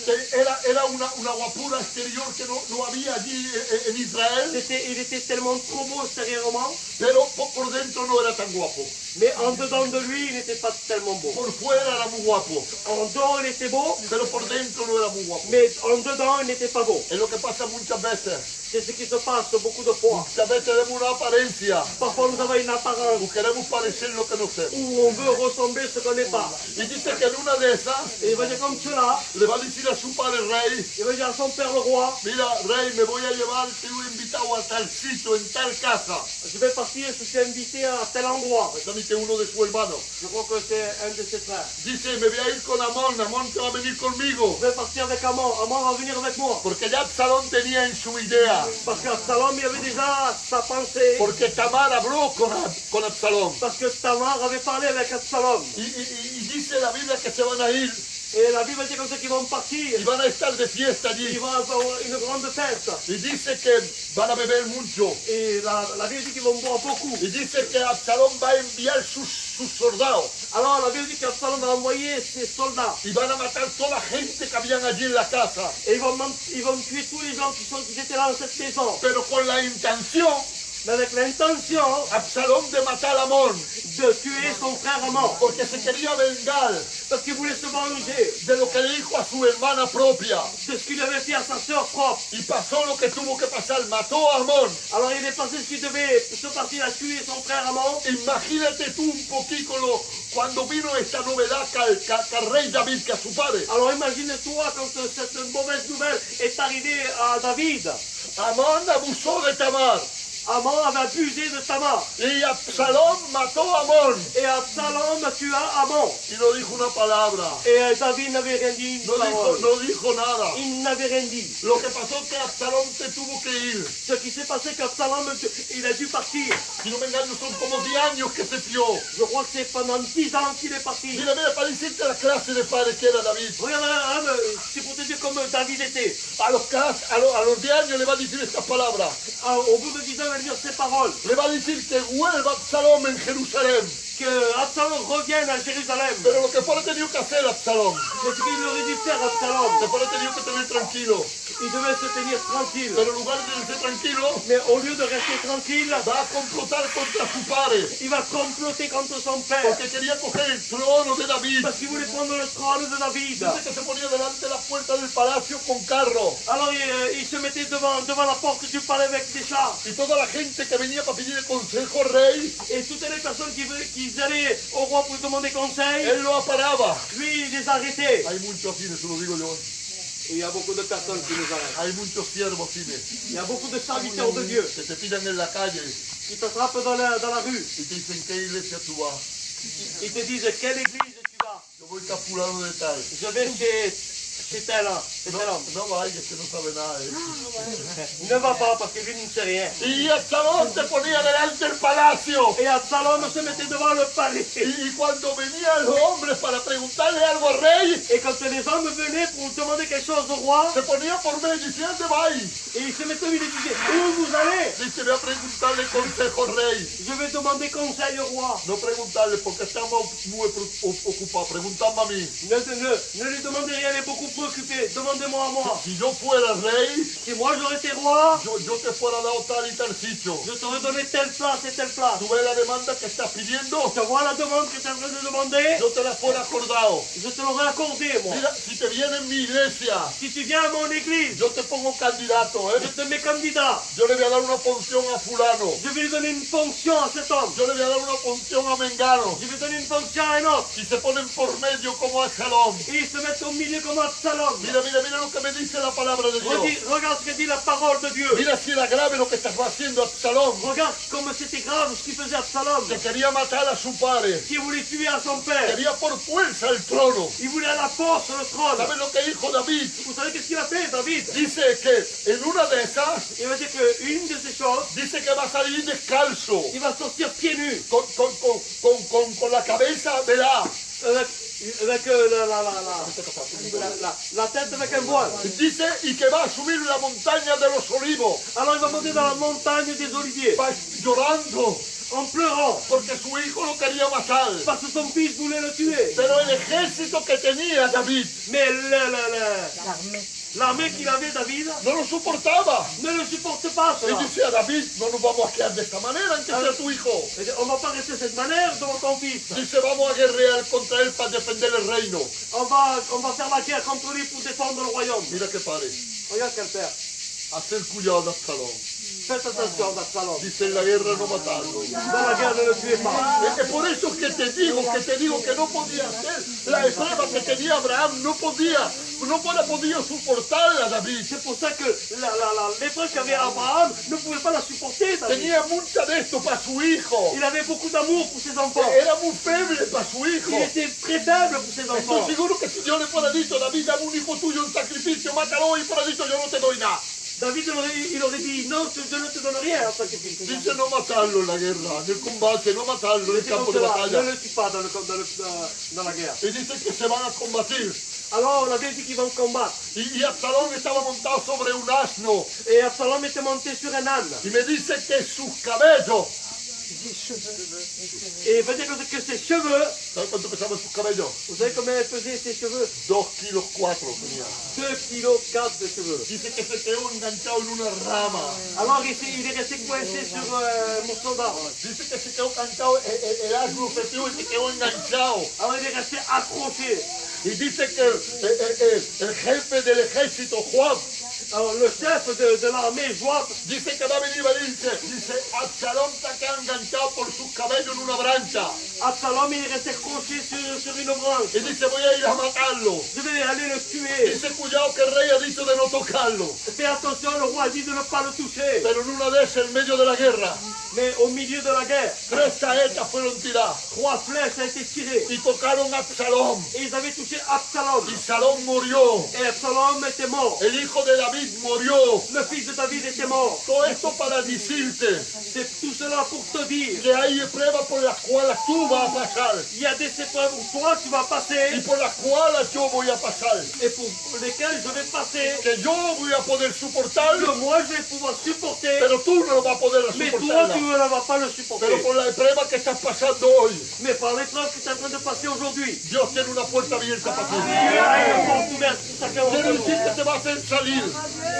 S5: Era una guapura exterior que no había allí en Israel.
S4: Il était tellement trop beau extérieurement.
S5: pero por dentro no era tan guapo.
S4: Mais en dedans de lui, il n'était pas tellement beau.
S5: Por fuera era muy guapo,
S4: En dehors, il était beau,
S5: pero por dentro no era muy guapo.
S4: mais en dedans, il n'était pas beau.
S5: Es lo que pasa muchas veces.
S4: C'est ce qui se passe beaucoup de fois.
S5: Muchas veces tenemos una apariencia
S4: Parfois, nous avons une apparence
S5: o queremos parecer lo que no somos.
S4: où on veut ressembler à ce qu'on n'est pas.
S5: Y dice que en una de esas
S4: Et il va dire comme cela,
S5: le va a decir a su padre rey,
S4: il va dire à son père le roi,
S5: mira rey, me voy a llevar, te he invitado a tal sitio, en tal casa.
S4: je vais partir, je suis invité à tel endroit.
S5: Pues dice uno de sus hermanos.
S4: Je crois que c'est un de ses frères.
S5: Dice, me voy a ir con Amón, Amón te va a venir conmigo.
S4: Je vais partir avec Amon, Amon va venir avec moi.
S5: Porque ya Absalón tenía en su idea,
S4: Parce qu'Absalom, il avait déjà sa pensée.
S5: porque Tamar habló con Absalón.
S4: Parce que Tamar avait parlé avec Absalom.
S5: Y dice la Biblia que se van a ir
S4: Et la Bible dit comme ça qu'ils vont partir.
S5: y van a estar de fiesta
S4: Il
S5: allí.
S4: va avoir une grande fête.
S5: Y dice que van a beber mucho.
S4: Et la Bible dit qu'ils vont boire beaucoup.
S5: Y dice que Absalón va a enviar sus soldados
S4: Alors la Bible dit qu'Absalom va envoyer ses soldats.
S5: y van a matar toda la gente que habían allí en la casa.
S4: Et ils vont tuer tous les gens qui étaient là dans cette maison.
S5: Pero con la intención,
S4: Mais avec l'intention
S5: Absalón, de matar a Amón.
S4: de tuer son frère Amon.
S5: Porque se quería vengar
S4: Parce qu'il voulait se venger
S5: de lo que le dijo a su hermana propia.
S4: de ce qu'il avait fait à sa sœur propre.
S5: Y pasó lo que tuvo que pasar, mató a Amón.
S4: Alors il est passé ce qu'il devait se partir à tuer son frère Amon.
S5: Imagínate tú un poquito cuando vino esta novedad que al rey David, que a su padre.
S4: Alors imagine-toi quand cette mauvaise nouvelle est arrivée à David.
S5: Amón abusó de Tamar
S4: Amon avait abusé de Tamar.
S5: y Absalón mató a Amón
S4: Et Absalom tua Amon.
S5: y no dijo una palabra,
S4: Et David n'avait rien dit.
S5: no dijo nada.
S4: Il n'avait rien dit.
S5: Lo que pasó es que Absalón se tuvo que ir.
S4: Ce qui s'est passé qu'Absalom, il a dû partir.
S5: Si no me engaño, son como 10 años que se fió.
S4: Je crois que c'est pendant 10 ans qu'il est parti.
S5: Mira, para decirte la clase de padre que era David.
S4: Regarde, c'est pour te dire comme David était.
S5: A los 10 años le va a decir estas palabras.
S4: Au bout de 10 ans, il va dire ces paroles.
S5: Le va a decir que vuelva Absalón en Jerusalén.
S4: Que Absalom revienne à Jérusalem.
S5: Pero lo que fuera tenido que hacer Absalón,
S4: C'est ce qu'il aurait dû faire Absalom.
S5: que fuera tenido que tener tranquilo.
S4: Il devait se tenir tranquille.
S5: Pero en lugar de irse tranquilo,
S4: Mais au lieu de rester tranquille,
S5: va a complotar contra su padre.
S4: il va comploter contre son père.
S5: Porque quería coger el trono de David.
S4: Parce qu'il voulait prendre le trône de David.
S5: Dice que se ponía delante de la puerta del palacio con carro.
S4: Alors il se mettait devant la porte du palais avec des chars.
S5: Y toda la gente que venía para pedir el consejo al rey,
S4: Et toutes les personnes qui allaient au roi pour demander conseil,
S5: él lo aparaba.
S4: lui il les arrêtait.
S5: Hay muchos cines, se lo digo yo.
S4: Et il y a beaucoup de personnes qui nous arrêtent.
S5: Hay muchos siervos cines
S4: Il y a beaucoup de serviteurs de Dieu
S5: que te pidan en la calle
S4: qui t'attrapent dans la rue.
S5: y te dicen qué iglesia tú vas.
S4: Ils te disent quelle église tu vas.
S5: Yo voy a fulano de tal.
S4: Je vais chez tel homme.
S5: No vayas, que no sabe nada.
S4: Ne va pas parce que lui ne sait rien.
S5: Y Absalón se ponía delante del palacio.
S4: Et Absalom se mettait devant le palais.
S5: Y cuando venían los hombres para preguntarle algo al rey,
S4: Et quand les hommes venaient pour demander quelque chose au roi,
S5: se ponía por medio y decía, ¿dónde vais?
S4: et il se mettait, il disait, où vous allez?
S5: Dice, voy a preguntarle consejo al rey.
S4: Je vais demander conseil au roi.
S5: No preguntarle porque estamos muy ocupados, preguntarme a mí.
S4: Ne lui demandez rien, il est beaucoup préoccupé. Demandez-moi à moi.
S5: Si yo fuera rey,
S4: Si moi j'aurais été roi,
S5: yo te fuera dado tal y tal sitio.
S4: je t'aurais donné telle place et telle place.
S5: Tú ves la demanda que estás pidiendo,
S4: Tu vois la demande que tu es en train de demander,
S5: yo te la fuera acordado.
S4: je te l'aurais accordé, moi.
S5: Mira, si te viene en mi iglesia,
S4: Si tu viens à mon église,
S5: yo te pongo candidato,
S4: je te mets candidat.
S5: Yo le voy a dar una función a fulano.
S4: Je vais lui donner une fonction à cet homme.
S5: Yo le voy a dar una función a Mengano.
S4: Je vais donner une fonction à un autre.
S5: Y se ponen por medio como Absalón.
S4: Et ils se mettent au milieu comme Absalom.
S5: Mira, mira, mira lo que me dice la palabra de Dios.
S4: Regarde ce que dit la parole de Dieu.
S5: Mira si era grave lo que estaba haciendo Absalón.
S4: Regarde comme c'était grave ce qu'il faisait Absalom.
S5: Que quería matar a su padre.
S4: Qui voulait tuer à son père.
S5: Quería por fuerza el trono.
S4: Il voulait à la force le trône.
S5: ¿Sabes lo que dijo David?
S4: Vous savez qu'est-ce qu'il a fait, David?
S5: Dice que en una de esas,
S4: Il va dire qu'une de ces choses,
S5: dice que va a salir descalzo.
S4: il va sortir pieds nus.
S5: Con la cabeza, verá.
S4: Avec la tête avec un voile.
S5: Dice y que va a subir la montaña de los olivos.
S4: Alors il va monter dans la montagne des oliviers.
S5: Va llorando.
S4: En pleurant.
S5: Porque su hijo lo quería matar.
S4: Parce que son fils voulait le tuer.
S5: Pero el ejército que tenía David,
S4: L'armée qu'il avait, David,
S5: no lo soportaba.
S4: ne le supporte pas,
S5: Y
S4: cela.
S5: decía, David, no nos vamos a quedar de esta manera, aunque sea tu hijo.
S4: Et on ne va pas rester de cette manière devant ton fils.
S5: Dice, vamos a guerrear contra él para defender el reino.
S4: On va faire la guerre contre lui pour défendre le royaume.
S5: Mira qué padre.
S4: Regarde quel père.
S5: Hacer cuidado de Absalón.
S4: Faites attention d'Absalom.
S5: Dice, en la guerra no matarlo.
S4: Dans la guerre, ne le tuez pas.
S5: Es por eso que te digo que no podía hacer la prueba que tenía Abraham, no podía soportar a David.
S4: C'est pour ça que l'épreuve qu'avait Abraham ne pouvait pas la supporter, David.
S5: Tenía mucha de esto para su hijo.
S4: Il avait beaucoup d'amour pour ses enfants.
S5: Era muy feble para su hijo.
S4: Il était très faible pour ses
S5: Estoy
S4: enfants.
S5: seguro que si Dios le fuera dicho, David, dame un hijo tuyo en sacrificio, mátalo, y fuera dicho, yo no te doy nada.
S4: David il aurait dit non, je ne te donne rien en sacrifice.
S5: Dice no matarlo en la guerra, en el combate, no matarlo en el
S4: C'est
S5: campo
S4: comme
S5: de
S4: cela,
S5: batalla.
S4: ne le tue pas dans la guerre.
S5: Y dice que se van a combatir.
S4: Alors on avait dit qu'ils vont combattre.
S5: Y Absalón estaba montado sobre un asno.
S4: Et Absalom était monté sur un âne.
S5: Y me dice que sus cabellos,
S4: Et il veut dire que ses cheveux,
S5: ¿sabes cuánto pesaban sus cabellos?
S4: vous savez combien pesaient ses cheveux?
S5: 2 kilos 4 tenía.
S4: 2 kilos 4 de cheveux.
S5: Dice que se quedó enganchado en una rama.
S4: Alors il est resté coincé sur un morceau d'arbre.
S5: Dice que se quedó enganchado, el asno se quedó enganchado.
S4: Alors il est resté accroché.
S5: Y dice que el jefe del ejército, Joab,
S4: Alors le chef de l'armée, Joab,
S5: dice que va a venir y dice, Absalón está acá enganchado por sus cabellos en una brancha.
S4: Absalom il est resté accroché sur une branche.
S5: Y dice, voy a ir a matarlo.
S4: Je vais aller le tuer.
S5: Dice, cuidado que el rey ha dicho de no tocarlo.
S4: Fais attention, le roi dit de ne pas le toucher.
S5: Pero en una de esas, en medio de la guerra,
S4: Mais au milieu de la guerre,
S5: 3 saetas fueron tiradas
S4: 3 flèches ont été tirées.
S5: y tocaron a Absalón.
S4: Et ils avaient touché Absalom.
S5: Y Absalón murió.
S4: Et Absalom était mort.
S5: El hijo de David murió.
S4: Le fils de David était mort.
S5: Todo esto para decirte
S4: C'est tout cela pour te dire.
S5: que hay pruebas por las cuales tú vas a pasar
S4: Il y a des épreuves où toi tu vas
S5: y
S4: passer
S5: por las cuales yo voy a pasar.
S4: et pour lesquelles je vais passer.
S5: Que yo voy a poder
S4: Que
S5: soportarlo,
S4: moi je vais pouvoir supporter.
S5: pero tú no lo vas a poder
S4: Mais toi
S5: soportarla.
S4: tu ne vas pas le supporter.
S5: Pero por la prueba que estás pasando hoy,
S4: Mais par l'épreuve que tu es en train de passer aujourd'hui,
S5: Dios tiene una puerta abierta para ti.
S4: Dieu a une porte ouverte pour chacun
S5: Quiere
S4: d'entre
S5: decir
S4: nous.
S5: que te va a hacer salir.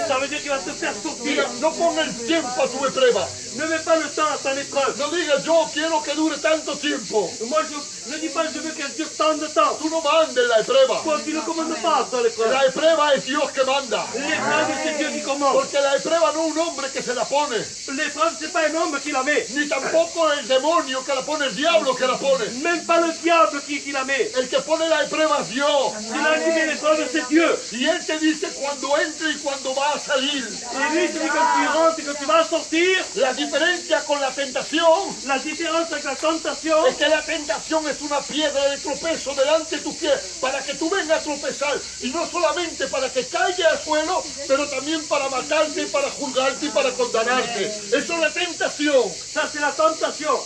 S4: Ça veut dire qu'il va te faire sortir.
S5: Mira, no ponga el tiempo a tu prueba.
S4: Ne mets pas le temps à ton épreuve.
S5: No digas, yo quiero que dure tanto tiempo.
S4: Moi je ne dis pas je veux qu'elle dure tant de temps.
S5: Tú no mandes la prueba.
S4: Toi tu ne commandes pas dans l'épreuve.
S5: La prueba es Dios que manda.
S4: L'épreuve c'est Dieu qui commande.
S5: Porque la prueba no es un hombre que se la pone.
S4: L'épreuve c'est pas un homme qui la met.
S5: Ni tampoco el demonio que la pone, el diablo que la pone.
S4: Même pas le diable qui la met.
S5: El que pone la prueba es Dios.
S4: C'est là qui met l'épreuve, c'est Dieu.
S5: Y Él te dice cuando entre y cuando va a salir.
S4: Et lui, c'est quand tu rentres et que tu vas sortir,
S5: La diferencia con la tentación
S4: la différence avec la tentation,
S5: es que la tentación es una piedra de tropezo delante de tus pies para que tú vengas a tropezar. Y no solamente para que caigas al suelo, pero también para matarte, para juzgarte y para condenarte. Eso es la tentación.
S4: ça c'est la tentation.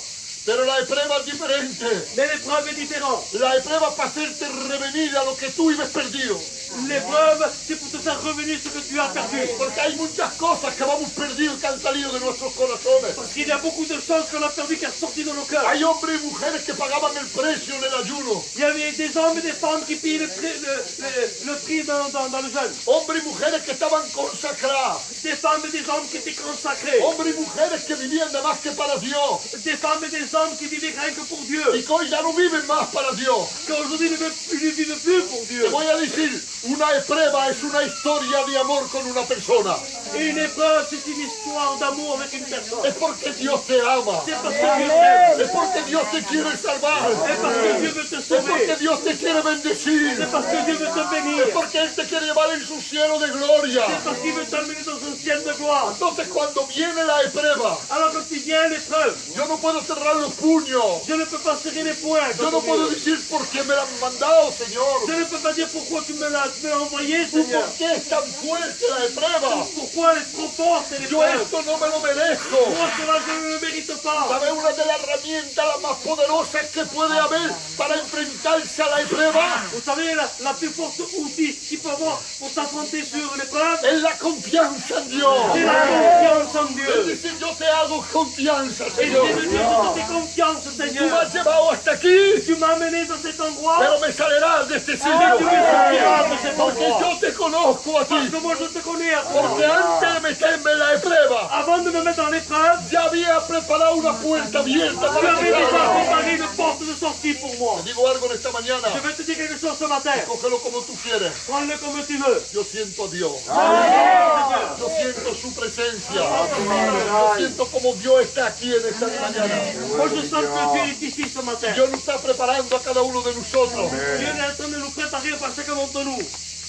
S5: Pero la prueba es diferente.
S4: Mais l'épreuve est différente.
S5: La prueba para hacerte revenir a lo que tú ibas perdido.
S4: L'épreuve, c'est pour te faire revenir ce que tu as perdu.
S5: Porque hay muchas cosas que vamos perdidos que han salido de nuestros corazones.
S4: Parce qu'il y a beaucoup de choses qu'on a perdues qui sont sorties de nos cœurs.
S5: Hay hombres y mujeres que pagaban el precio en el ayuno.
S4: Il y avait des hommes et des femmes qui payaient le prix dans le jeûne.
S5: Hombres y mujeres que estaban consagradas.
S4: Des femmes et des hommes qui étaient consacrés.
S5: Hombres y mujeres que vivían nada más que para Dios.
S4: Des femmes et des hommes qui vivaient rien que pour Dieu.
S5: Y que hoy ya no viven más para Dios.
S4: Qu'aujourd'hui ils ne vivent plus pour Dieu.
S5: Te voy a decir, una prueba es una historia de amor con una persona.
S4: Et une épreuve, c'est une histoire d'amour avec une personne.
S5: Es porque Dios te ama.
S4: C'est parce que Dieu t'aime.
S5: Es porque Dios te quiere salvar.
S4: C'est parce que Dieu veut te
S5: Es porque
S4: sauver.
S5: Dios te quiere bendecir.
S4: C'est parce que Dieu veut te bénir.
S5: Es porque Él te quiere llevar en su cielo de gloria.
S4: C'est parce qu'il veut t'emmener dans un ciel de gloire.
S5: Entonces cuando viene la prueba,
S4: Alors quand il vient l'épreuve,
S5: yo no puedo cerrar los puños.
S4: je ne peux pas serrer les poings.
S5: Yo no puedo decir por qué me la han mandado, Señor.
S4: Je ne peux pas dire pourquoi tu me l'as envoyé,
S5: ¿Por
S4: Seigneur.
S5: qué es tan fuerte la prueba?
S4: Pourquoi elle est trop forte,
S5: Yo
S4: l'épreuve.
S5: esto no me lo merezco.
S4: Moi, cela, je ne le mérite pas.
S5: ¿Sabe una de las herramientas las más poderosas que puede haber para enfrentarse a la prueba?
S4: Vous savez, la plus forte outil qu'il peut avoir pour s'affronter sur l'épreuve,
S5: Es la confianza en Dios.
S4: c'est la confiance en
S5: Es
S4: Dieu.
S5: decir, yo te hago confianza,
S4: Et
S5: Señor.
S4: je te dis, je te fais confiance,
S5: Tú me
S4: Seigneur.
S5: has llevado hasta aquí,
S4: Tu m'as amené dans cet endroit,
S5: pero me saldrás de este
S4: mais tu me
S5: sitio.
S4: sortiras de cet
S5: Porque
S4: endroit.
S5: yo te conozco a
S4: Parce
S5: ti.
S4: que moi je te connais à toi.
S5: Porque antes de meterme en la prueba,
S4: Avant de me mettre dans l'épreuve,
S5: ya había preparado una puerta abierta
S4: tu
S5: para
S4: avais
S5: que
S4: déjà
S5: salga.
S4: préparé une porte de sortie pour moi.
S5: Te digo algo en esta mañana.
S4: Je vais te dire quelque chose ce matin.
S5: Cógelo como tú quieres.
S4: Prends-le comme tu veux.
S5: Yo siento a Dios.
S4: Seigneur.
S5: Yo siento su presencia. Yo siento como Dios está aquí en esta mañana.
S4: Moi je sens que Dieu est ici ce matin.
S5: Dios nos está preparando a cada uno de nosotros.
S4: Dieu est en train de nous préparer par chacun d'entre nous.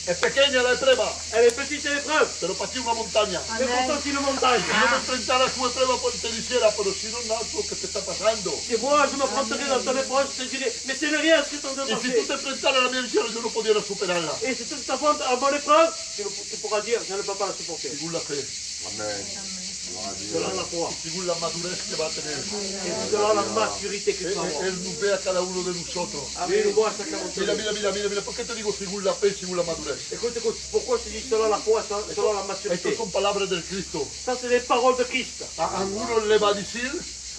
S5: Es pequeña la prueba,
S4: Elle est petite l'épreuve,
S5: pero para ti una montaña.
S4: mais pourtant c'est une montagne.
S5: Si yo me enfrentara a su prueba, pues te dijera, pero si no es nada lo que te está pasando.
S4: Et moi je me prendrais dans ton épreuve, je te dirais, mais c'est rien ce que tu es en train de
S5: Y si
S4: passer.
S5: tú te enfrentaras a la mía, yo no pudiera superarla.
S4: Et si tu t'affrontes à mon épreuve, tu pourras dire, je ne peux pas la supporter.
S5: Según la fe,
S4: Selon la foi,
S5: según la madurez que va a tener.
S4: et selon la maturité que tu vas avoir.
S5: Él nos ve a cada uno de nosotros.
S4: Dieu nous voit à chacun d'entre
S5: Mira,
S4: nous.
S5: mira, mira, mira, mira, ¿por qué te digo según la fe y según la madurez?
S4: Écoute, écoute, pourquoi je te dis selon la foi, selon la maturité?
S5: Estas son palabras del Cristo.
S4: Ça c'est les paroles de Christ.
S5: A algunos le va a decir,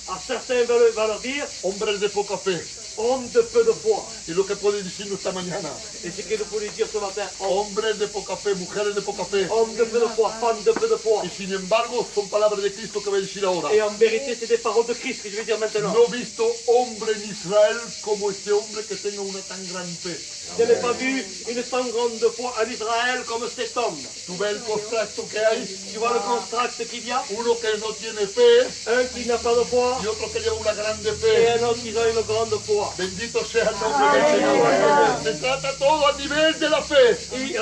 S4: À certains va leur dire,
S5: hombres de poca fe.
S4: homme de peu de foi.
S5: Y lo que puede decirnos esta mañana,
S4: Et ce que nous pouvons dire ce matin,
S5: hombres de poca fe, mujeres de poca fe.
S4: homme de peu de foi, femme de peu de foi.
S5: Y sin embargo, son palabras de Cristo que voy a decir ahora.
S4: Et en vérité, c'est des paroles de Christ que je vais dire maintenant.
S5: No he visto hombre en Israel como este hombre que tenga una tan gran fe.
S4: Je n'ai pas vu une tant grande foi en Israël comme cet homme.
S5: Tú ves el contraste que hay,
S4: Tu vois le contraste qu'il y a?
S5: uno que no tiene fe
S4: Un qui n'a pas de foi
S5: y otro que lleva una grande
S4: et
S5: fe.
S4: un autre qui a une grande foi.
S5: Bendito sea el nombre del Señor. Se trata todo a nivel de la fe
S4: Et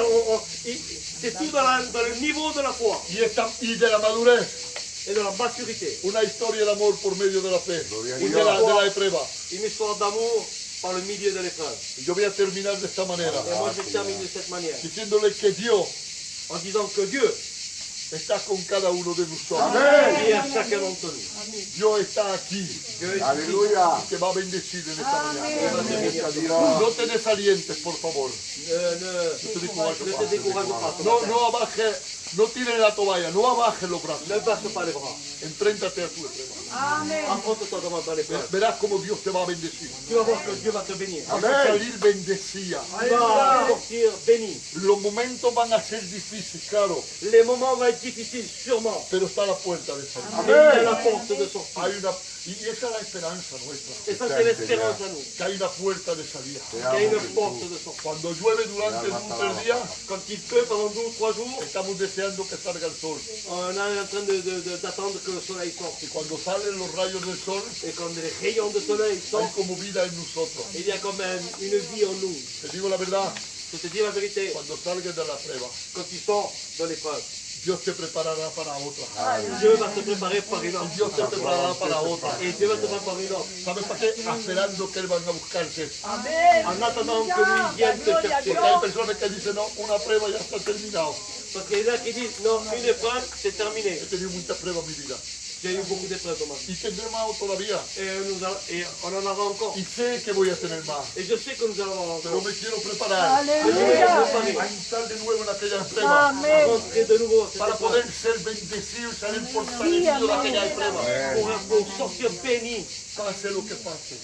S4: c'est tout dans le niveau de la foi
S5: y de la madurez.
S4: et de la maturité.
S5: Una historia de amor por medio de la fe y de la prueba.
S4: Une histoire d'amour par le milieu de l'épreuve.
S5: Yo voy a terminar de esta manera,
S4: Et moi, je termine de cette manière.
S5: diciéndole que Dios
S4: En disant que Dieu
S5: está con cada uno de nosotros.
S4: est à chacun d'entre nous.
S5: Dios está aquí
S4: Dieu est
S1: Aleluya.
S5: y te va a bendecir en esta mañana.
S1: Gracias a Dios.
S5: No te desalientes, por favor.
S4: ne te décourage pas.
S5: No abajes, no tires la toalla, no abajes los brazos.
S4: Ne baisse pas les bras.
S5: Enfréntate a tu prueba.
S4: Affronte-toi devant l'épreuve.
S5: Verás cómo Dios te va a bendecir.
S4: Tu vas voir que Dieu va te bénir.
S5: Vas a salir bendecida.
S4: Tu vas sortir béni.
S5: Los momentos van a ser difíciles, claro,
S4: Les moments vont être difficiles, sûrement.
S5: pero está la puerta de salida.
S4: Mais il y a la porte de sortie.
S5: Y esa es la esperanza nuestra,
S4: Et ça, c'est l'espérance à nous.
S5: que hay una puerta de salida.
S4: Il y a une porte de sortie.
S5: Cuando llueve durante 2 días,
S4: Quand il pleut pendant 2 ou 3 jours,
S5: estamos deseando que salga el sol.
S4: on est en train d'attendre que le soleil sorte.
S5: Y cuando salen los rayos del sol,
S4: Et quand les rayons de soleil
S5: hay
S4: sortent,
S5: como vida en nosotros.
S4: il y a comme une vie en nous.
S5: Te digo la verdad,
S4: Je te dis la vérité,
S5: cuando salgas de la prueba,
S4: quand tu sors de l'épreuve,
S5: Dios te preparará para otra.
S4: Dieu va te préparer par une autre.
S5: Dios te preparará para otra.
S4: Et Dieu va te préparer une autre.
S5: ¿Sabes para qué? Esperando que Él venga a buscarte.
S4: En attendant que lui vienne te chercher.
S5: Porque hay personas que dicen, no, una prueba ya está terminado.
S4: Parce qu'il y en a qui disent, non, une épreuve, c'est terminé.
S5: He tenido muchas pruebas en mi vida.
S4: J'ai eu beaucoup d'épreuves dans ma vie.
S5: Y tendré más todavía.
S4: Et on en aura encore.
S5: Y sé que voy a tener más.
S4: Et je sais que nous allons avoir
S5: Pero
S4: encore.
S5: me quiero preparar
S4: Mais je vais me préparer
S5: a entrar de nuevo en aquellas pruebas.
S4: à rentrer de nouveau à cette
S5: Para poder
S4: épreuve.
S5: ser bendecido y salir fortalecido de aquellas pruebas.
S4: Pour sortir béni.
S5: Pase lo que pase.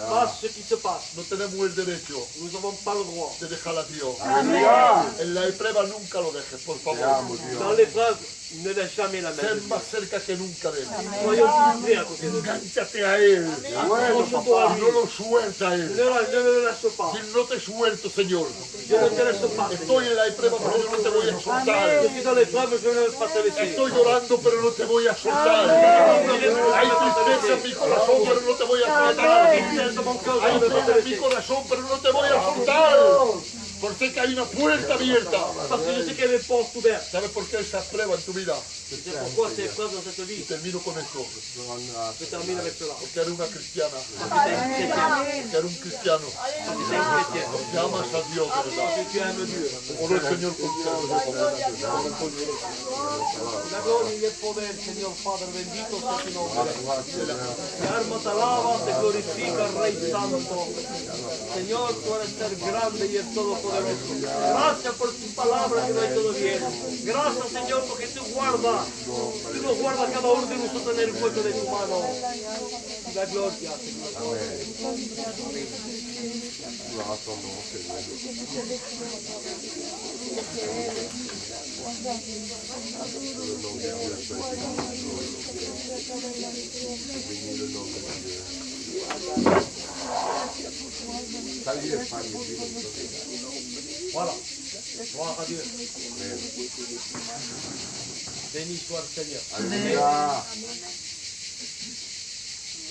S4: Passe ce qui se passe.
S5: No tenemos el derecho
S4: Nous n'avons pas le droit.
S5: de dejar a Dios.
S1: Aleluya.
S5: En la prueba nunca lo dejes, por favor.
S4: Dans l'épreuve, ne laisse jamais la main. de
S5: Ten
S4: Dieu.
S5: más cerca que nunca de Él.
S4: Soyons plus près à côté de Dieu.
S5: Engánchate a Él.
S4: Accroche-toi à
S5: Y
S4: lui.
S5: no lo suelta a Él.
S4: Ne le lâche pas.
S5: Si no te suelto, Señor.
S4: Je ne te laisse pas. Seigneur.
S5: Estoy en la prueba, pero yo no te voy a
S4: Je
S5: soltar.
S4: suis dans l'épreuve, je ne vais pas te laisser.
S5: Estoy llorando, pero no te voy a soltar. Hay tristeza en mi corazón, pero no te voy a soltar.
S4: Tristesse de mon cœur,
S5: Hay
S4: je ne vais pas
S5: pena
S4: te
S5: en mi
S4: laisser.
S5: corazón, pero no te voy a soltar. Porque sé que hay una puerta abierta.
S4: Parce que je sais qu'il y a des portes ouvertes.
S5: ¿Sabes por qué esa prueba en tu vida?
S4: C'est pourquoi ces épreuves dans cette vie.
S5: Y termino con esto.
S4: Je termine avec cela.
S5: Porque eres una cristiana.
S4: Parce que tu es un chrétien.
S5: Porque eres un cristiano.
S4: Parce que tu es un chrétien.
S5: Que amas a Dios, de verdad.
S4: Parce que tu aimes Dieu.
S5: Oro el Señor con ustedes, por favor.
S4: La gloria y el poder, Señor Padre, bendito sea tu nombre. Mi alma te alaba, te glorifica, Rey Santo. Señor, tú eres el grande y el todopoderoso. Gracias por tu palabra que no hay todo bien. Gracias, Señor, porque tú nos guardas cada uno de nosotros en el hueco de tu mano. La gloria, Señor.
S1: nous la rassemblons, Seigneur. Le nom de Dieu soit béni le nom de Dieu. Ça y est, famille.
S4: Voilà. Gloire à Dieu.
S1: Amen.
S4: Béni soit le Seigneur.
S1: Alléluia.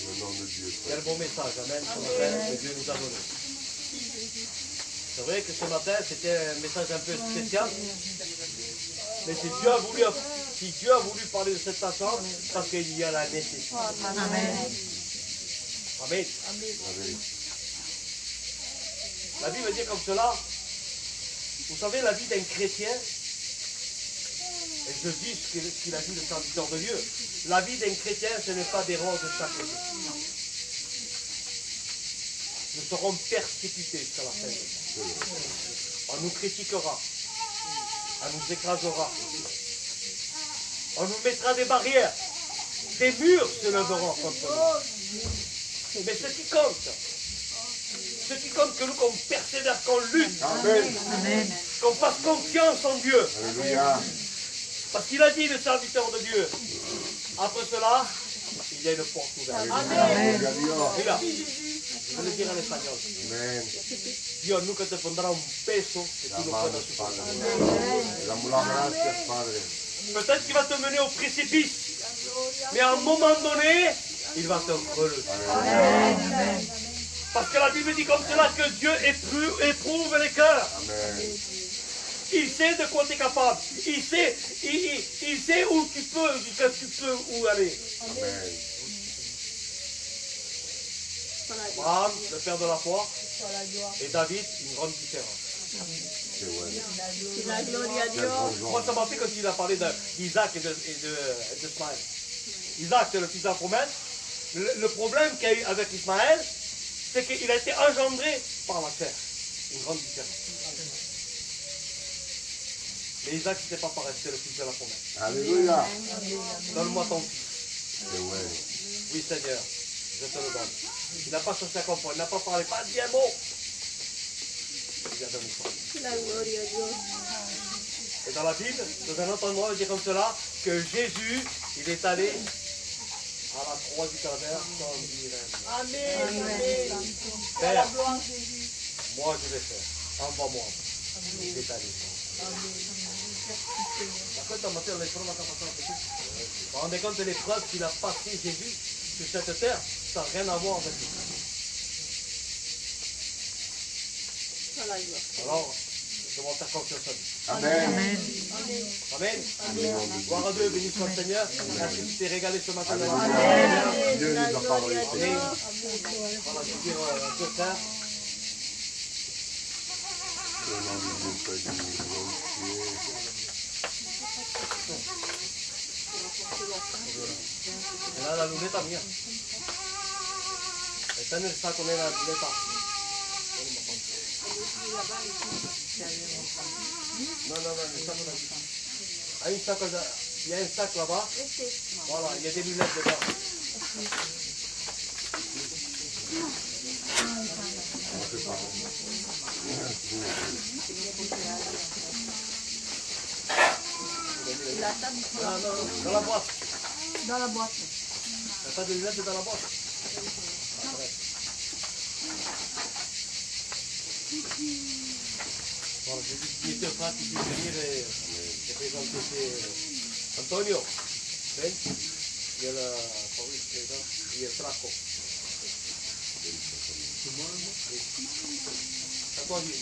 S1: Le nom de Dieu.
S4: Quel beau message, amen, ce matin, que Dieu nous a donné. C'est vrai que ce matin, c'était un message un peu spécial. Mais si Dieu a voulu parler de cette façon, parce qu'il y a la nécessité.
S7: Amen.
S4: Amen.
S1: Amen.
S4: La Bible dit comme cela. Vous savez, la vie d'un chrétien, et je dis ce qu'il a dit le serviteur de Dieu, la vie d'un chrétien, ce n'est pas des roses chaque jour. Nous serons persécutés jusqu'à la fin. On nous critiquera, on nous écrasera, on nous mettra des barrières, des murs se lèveront contre nous. Mais ce qui compte, que nous qu'on persévère, qu'on lutte,
S1: Amen.
S7: Amen.
S4: qu'on fasse confiance en Dieu.
S1: Alléluia.
S4: Parce qu'il a dit, le serviteur de Dieu, après cela, il y a une porte ouverte.
S1: Alléluia.
S4: Et là, je vais le dire en espagnol.
S1: Amen.
S4: Dios nunca te pondrá un peso que tú no puedas superar.
S1: Damos las gracias, Padre.
S4: Peut-être qu'il va te mener au précipice, mais à un moment donné, il va te relever. Parce que la Bible dit comme cela que Dieu éprouve les cœurs.
S1: Amen.
S4: Il sait de quoi tu es capable. Il sait où tu peux, jusqu'à tu peux où aller.
S1: Amen.
S4: Abraham, le père de la foi, et David, une grande différence.
S1: C'est vrai.
S4: Moi, ça m'a fait quand il a parlé d'Isaac et de Ismaël. Isaac, c'est le fils de la promesse. Le problème qu'il y a eu avec Ismaël, c'est qu'il a été engendré par la chair. Une grande différence. Mais Isaac, c'était pas pareil, c'était le fils de la promesse.
S1: Alléluia.
S4: Donne-moi ton fils.
S1: C'est vrai.
S4: Oui, Seigneur, je te le donne. Il n'a pas cherché à comprendre, il n'a pas parlé, pas dit un mot. Il a donné son. Et dans la Bible, dans un autre endroit, il dit comme cela, que Jésus, il est allé à la croix du calvaire sans dire un mot. Père, moi je vais faire. Envoie-moi. Il est allé. Vous vous rendez compte de l'épreuve qu'il a passé Jésus sur cette terre, ça n'a rien à voir avec lui. Alors, je vais faire confiance à lui.
S1: Amen.
S4: Amen. Gloire à Dieu, béni soit le Seigneur. Merci de t'es régalé ce matin.
S1: Alléluia. Dieu nous a parlé.
S4: Voilà, je veux dire un peu ça.
S1: Le nom de Dieu soit béni.
S4: Me da la luneta mía. Está en el saco de la luneta. No, en el saco de aquí. Hay un saco, il y a un sac là-bas. Voilà, il y a des lunettes dedans. Dans la boîte.
S2: Dans la boîte.
S4: Il n'y a pas de lunettes dans la boîte. Bon, j'ai dit qu'il était frère qui puisse venir et présenter Antonio. Ven. Y el y el traco. Antonio,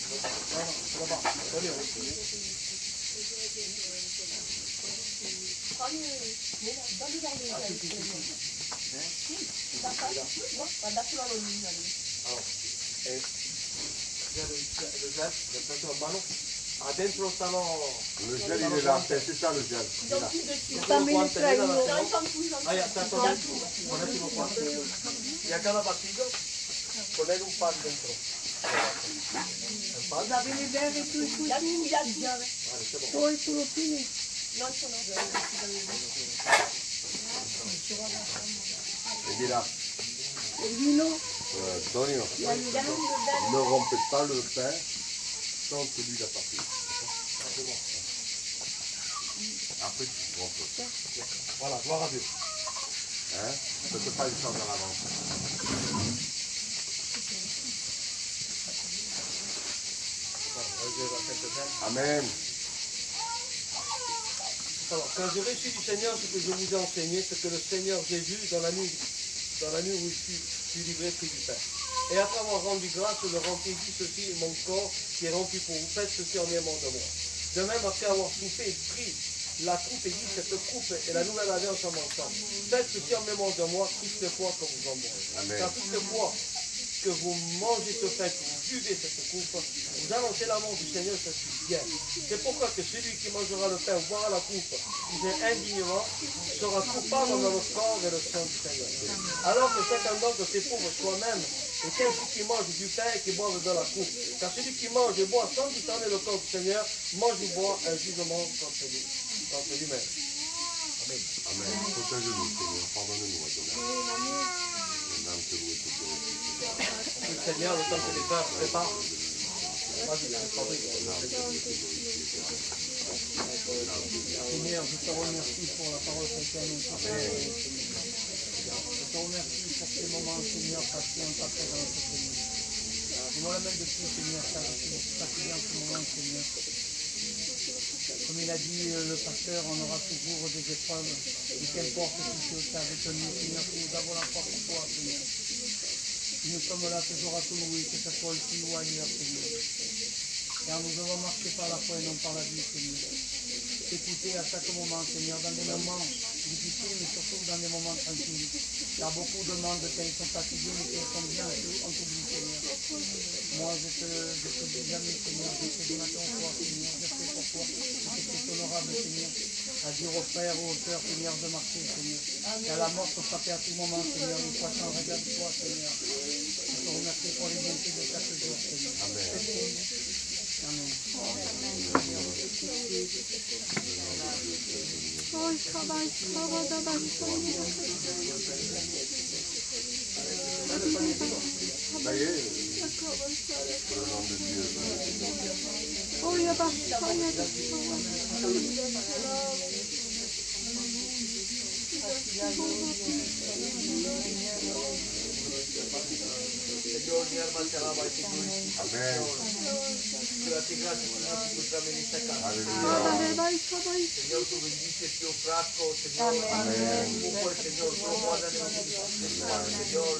S4: Antonio. Le gel, le peso en mano. Adentro están los...
S1: Le gel, il est là. C'est ça le gel. Il est là.
S4: Ahí está todo. Ponete los guantes. Y a cada vasito, poner un pan dentro. ¿El pan? Vale, c'est bon.
S1: Il est là.
S2: Il vino,
S1: Antonio, ne rompez pas le pain sans que lui l'a parti. Après, tu rompes.
S4: Voilà, gloire à Dieu.
S1: Hein? Ne fais pas une chose à l'avance. Amen.
S4: Alors, quand j'ai reçu du Seigneur ce que je vous ai enseigné, c'est que le Seigneur Jésus, dans la nuit où je suis livré, prit du pain. Et après avoir rendu grâce, le remplit, dit ceci, mon corps qui est rempli pour vous, faites ceci en mémoire de moi. De même, après avoir soupé, il prit la coupe et dit, cette coupe est la nouvelle alliance en mon sang. Faites ceci en mémoire de moi, toutes les fois que vous en boirez. Car toutes les fois que vous mangez ce pain, que vous buvez cette coupe, vous annoncez la mort du Seigneur, ça suffit bien. C'est pourquoi que celui qui mangera le pain ou boira la coupe, qui vient indignement, sera coupable dans le corps et le sang du Seigneur. Alors que chacun d'entre s'éprouve soi-même, et qu'un qui mange du pain et qui boive de la coupe. Car celui qui mange et boit sans discerner le corps du Seigneur, mange ou boit un jugement contre lui-même. Amen.
S1: Amen. Protège-nous, Seigneur. Pardonne-nous, Adonai. Mesdames, que vous êtes glorifiés.
S4: Le Seigneur, le temps que les frères se préparent.
S8: Seigneur, je te remercie pour la parole que tu as annoncée. Je te remercie pour ces moments, Seigneur, passés en ta présence, Seigneur. Moi, la main de tout, Seigneur, ça fait bien ce moment, Seigneur. Comme il a dit le pasteur, on aura toujours des épreuves. Et qu'importe ce que tu as avec nous, Seigneur, que nous avons la foi pour toi, Seigneur. Nous sommes là toujours à te louer, que ce soit ici ou ailleurs, Seigneur. Car nous devons marcher par la foi et non par la vue, Seigneur. T'écouter à chaque moment, Seigneur, dans des moments difficiles, mais surtout dans des moments tranquilles. Car beaucoup demandent quand ils sont fatigués, mais quand ils sont bien, on t'oublie, Seigneur. Moi, je te dis jamais, Seigneur, je te dis matin au soir, Seigneur, je fais pour toi. C'est honorable, Seigneur, à dire aux frères, aux sœurs, Seigneur, de marcher, Seigneur. Car la mort peut frapper à tout moment, Seigneur, une fois sans regard de toi, Seigneur. Je te remercie pour les bienfaits de chaque jour, Seigneur. Amen. Amen.
S1: Ça y est, pour le nom de Dieu.
S4: Señor, mi alma te alaba y te glorifica.
S1: Amen.
S4: Te date gracias, Señor, por encontrarme en esta casa.
S1: Alléluia.
S4: Señor, tú bendices tu frasco, Señor.
S1: Amén.
S4: Tú pues, Señor, tú guardas en Señor.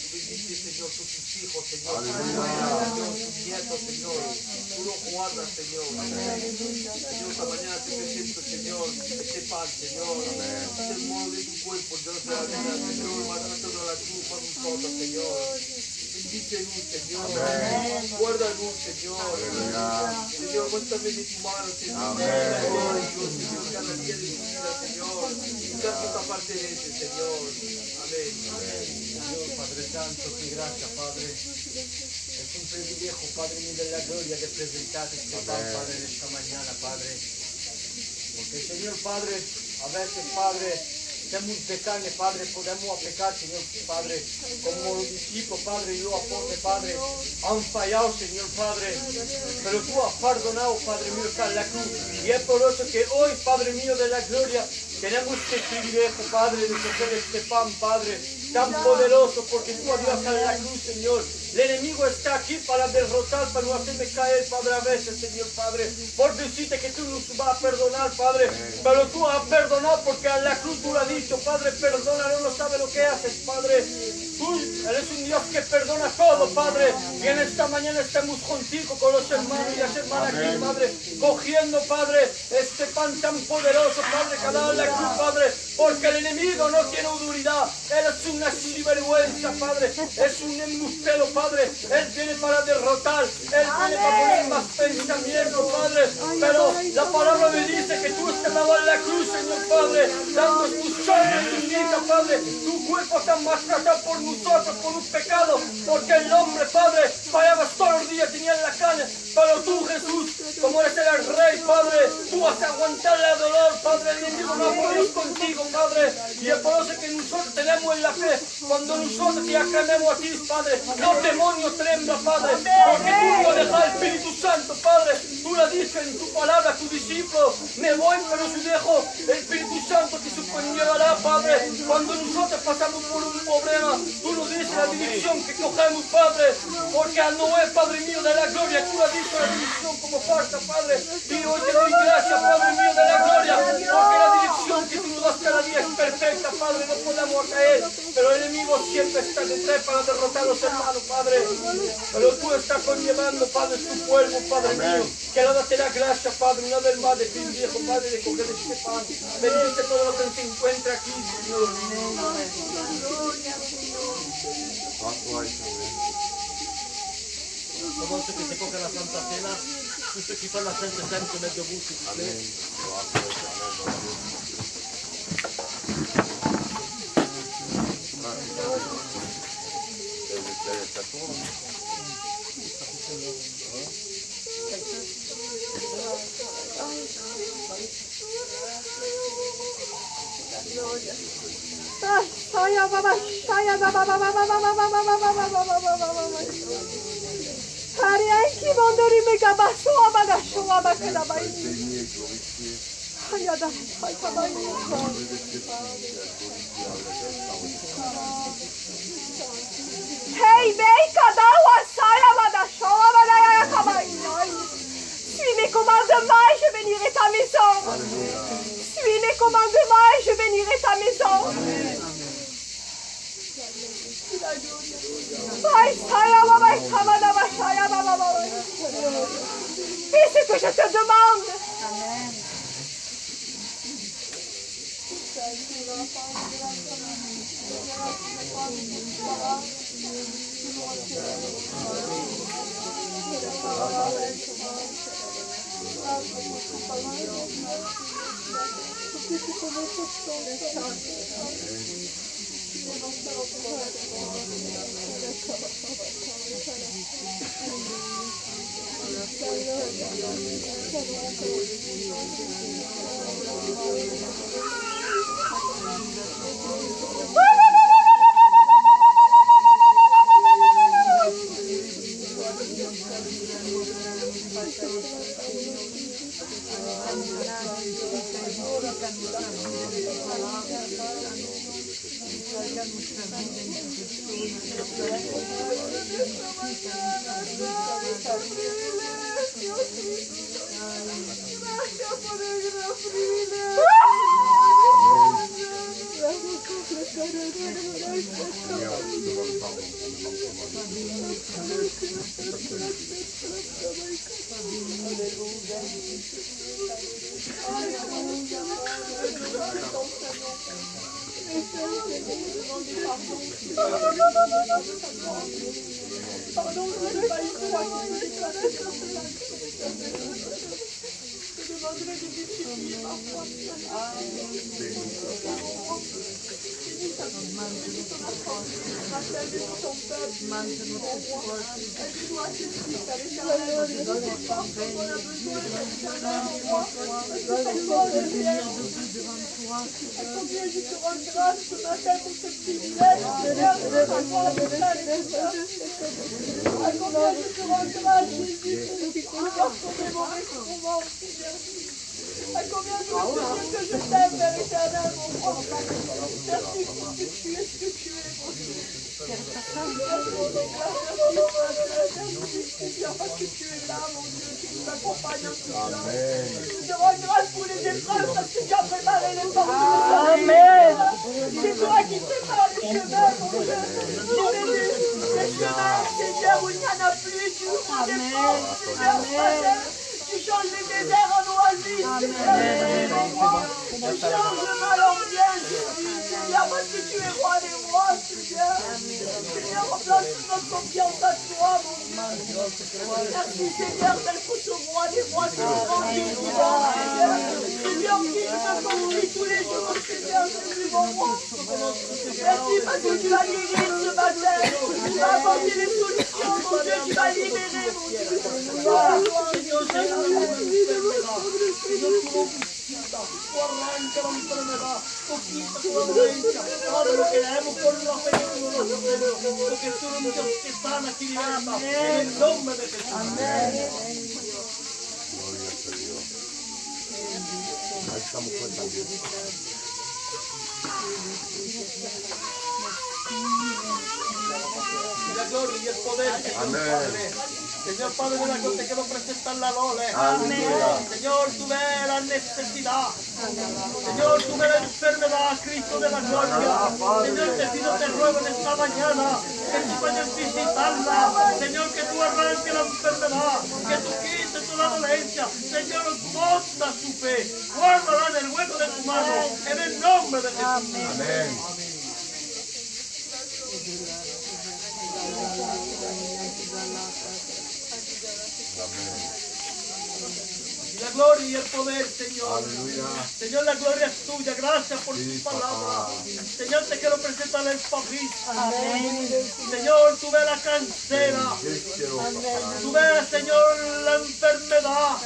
S4: Tú bendices, Señor, tus hijos, Señor.
S1: Aleluya.
S4: Tus nietos, Señor. Tú los guardas, Señor. Señor, esta mañana te presento, Señor, este pan, Señor. Es el modo de tu cuerpo, Dios de la vida, Señor. Mátalo a la cruz por nosotros, Señor. Bendice luz, Señor. Guarda luz, Señor.
S1: Aleluya.
S4: Señor, cuéntame de tu mano, Señor.
S1: Amén.
S4: Señor, cada día de tu vida, Señor. Gracias esta parte de ese, Señor. Amén. Señor, Padre Santo, qué gracia, Padre. Es un privilegio, Padre mío, de la gloria de presentarte este pan, Padre, en esta mañana, Padre. Porque, Señor, Padre, a veces, Padre, tenemos pecarne, Padre, podemos pecar, Señor, Padre, como los discípulos, Padre, y los apóstoles, Padre, han fallado, Señor, Padre, pero tú has perdonado, Padre mío, está en la cruz, y es por eso que hoy, Padre mío de la gloria, tenemos este privilegio, Padre, de coger este pan, Padre, tan poderoso, porque tú Dios en la cruz, Señor. El enemigo está aquí para derrotar, para no hacerme caer, Padre, a veces, Señor, Padre, por decirte que tú nos vas a perdonar, Padre, pero tú has perdonado porque en la cruz tú lo has dicho, Padre, perdona, no sabes lo que haces, Padre. Tú eres un Dios que perdona todo, Padre, y en esta mañana estamos contigo, con los hermanos y las hermanas aquí, Padre, cogiendo, Padre, este pan tan poderoso, Padre, que ha dado en la cruz, Padre, porque el enemigo no tiene autoridad, él es una sinvergüenza, Padre, es un embustero, Padre, él viene para derrotar, él viene para poner más pensamiento, Padre, pero la palabra me dice que tú estabas en la cruz, Señor, Padre, dando tu sangre, tu vida, Padre, tu cuerpo está maltratado por nosotros, por un pecado, porque el hombre, Padre, fallaba todos los días, tenía la carne, pero tú, Jesús, como eres el Rey, Padre, tú vas a aguantar el dolor, Padre, el enemigo no ha podido contigo, Padre, y es por eso que nosotros tenemos en la fe, Cuando nosotros te aclamemos a ti, Padre, los demonios tremblan, Padre, porque tú no dejas el Espíritu Santo, Padre. Tú lo dices en tu palabra a tus discípulos, me voy, pero si dejo el Espíritu Santo que se conllevará, Padre. Cuando nosotros pasamos por un problema, tú nos dices la dirección que cogemos, Padre, porque a Noé, Padre mío de la gloria, tú has dicho la dirección como falta, Padre. Y hoy te doy gracias, Padre mío de la gloria, porque la dirección que tú nos das cada día es perfecta, Padre. No podemos caer, pero el enemigo siempre está detrás para derrotar a los hermanos, Padre. Pero tú estás conllevando, Padre, tu pueblo, Padre mío. Que ahora te da gracia, Padre, una vez más de ti, viejo, Padre, de coger este pan. Bendice todo lo que se encuentra aquí, Señor.
S8: Comment ceux qui se coquent à la Santa Cena, tous ceux qui font la Sainte Seine se mettent debout, s'il vous plaît.
S3: Hey, suis mes commandements et je bénirai ta maison. Suis mes commandements et je bénirai ta maison. Fais ce que je te demande. Amen.
S8: Todo lo que le hemos por la fe.
S4: eres un Dios que sana, que liberta. En el nombre de Jesús.
S1: Gloria al Señor. Ahí estamos también.
S4: Y la gloria y el poder, Señor Padre. Señor Padre de la cruz, te quiero presentar la Lole. Señor, tú ves la necesidad. Señor, tú ves la enfermedad, Cristo de la gloria. Señor, te pido, te ruego en esta mañana que tú puedas visitarla. Señor, que tú arranques la enfermedad, que tú quites toda dolencia. Señor, monta su fe, guárdala en el hueco de tu mano, en el nombre de Jesús.
S1: Amén.
S4: Y la gloria y el poder, Señor.
S1: Aleluya.
S4: Señor, la gloria es tuya. Gracias por
S1: Sí,
S4: tu palabra.
S1: papá.
S4: Señor, te quiero presentar el papis. Señor, tú ves la cancera. Tú ves, Señor, la enfermedad.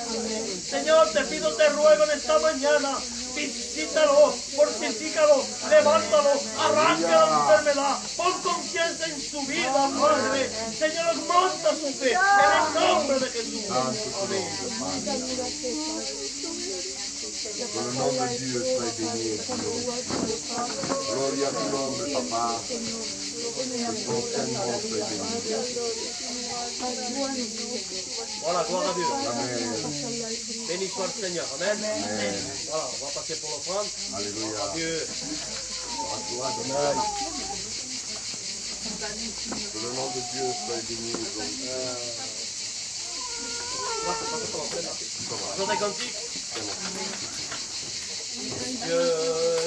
S4: Señor, te pido, te ruego en esta mañana. Visítalo, fortifícalo, levántalo, arranca la enfermedad. Pon confianza en su vida, Padre. Señor, monta su fe. En el nombre de Jesús.
S1: Por el nombre de Dios, soy béni, Señor. Gloria a tu nombre, papá. Éternellement, soy béni.
S4: Voilà, gloire à Dieu.
S1: Amen.
S4: Béni soit le Seigneur. Amen. Voilà, on va passer pour l'offrande.
S1: Alléluia.
S4: Dieu.
S1: À toi, Amen. Pour le nom de Dieu, sois béni.
S4: Voilà, on passe pour l'offrande. Chante un cantique. Dieu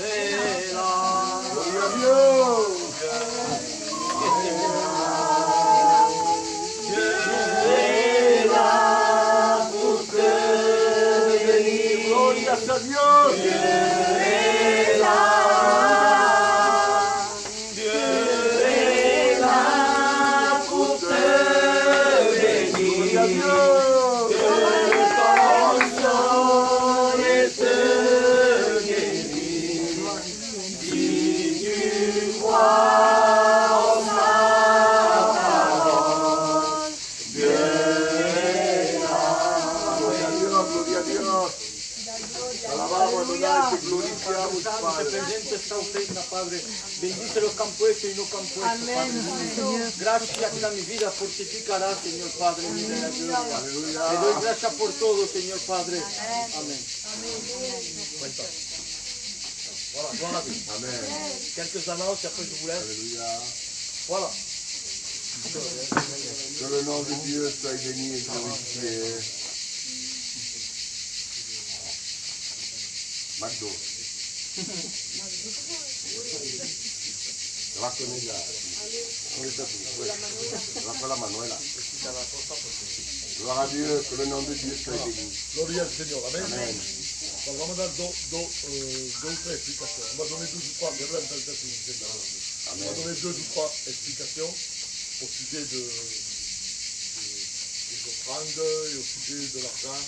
S4: est là.
S1: Gloria a Dios.
S4: Dieu est là pour te bénir.
S1: Gloria a Dios.
S4: Dieu est là. Dieu est là pour te bénir.
S1: Gloria a Dios.
S8: Te presento esta ofrenda, Padre. Bendice los campuestos y no campuestos, Padre. Gracias a mi vida, fortificará, Señor Padre, mi de la gloria. Te doy gracias por todo, Señor Padre. Amén.
S4: Voilà, gloire à Dieu.
S1: Amen.
S4: Quelques annonces et après je vous laisse.
S1: Alléluia.
S4: Voilà.
S1: Que le nom de Dieu soit béni et glorifié. McDo. La connais ya. La Manuela. Gloire à Dieu, que le nom de Dieu soit béni.
S5: Gloria al Señor. Amén.
S1: Amen.
S5: Bon, vamos a dar dos o tres explicaciones. On va donner deux ou trois, on va donner deux ou trois explications au sujet des offrandes et au sujet de l'argent.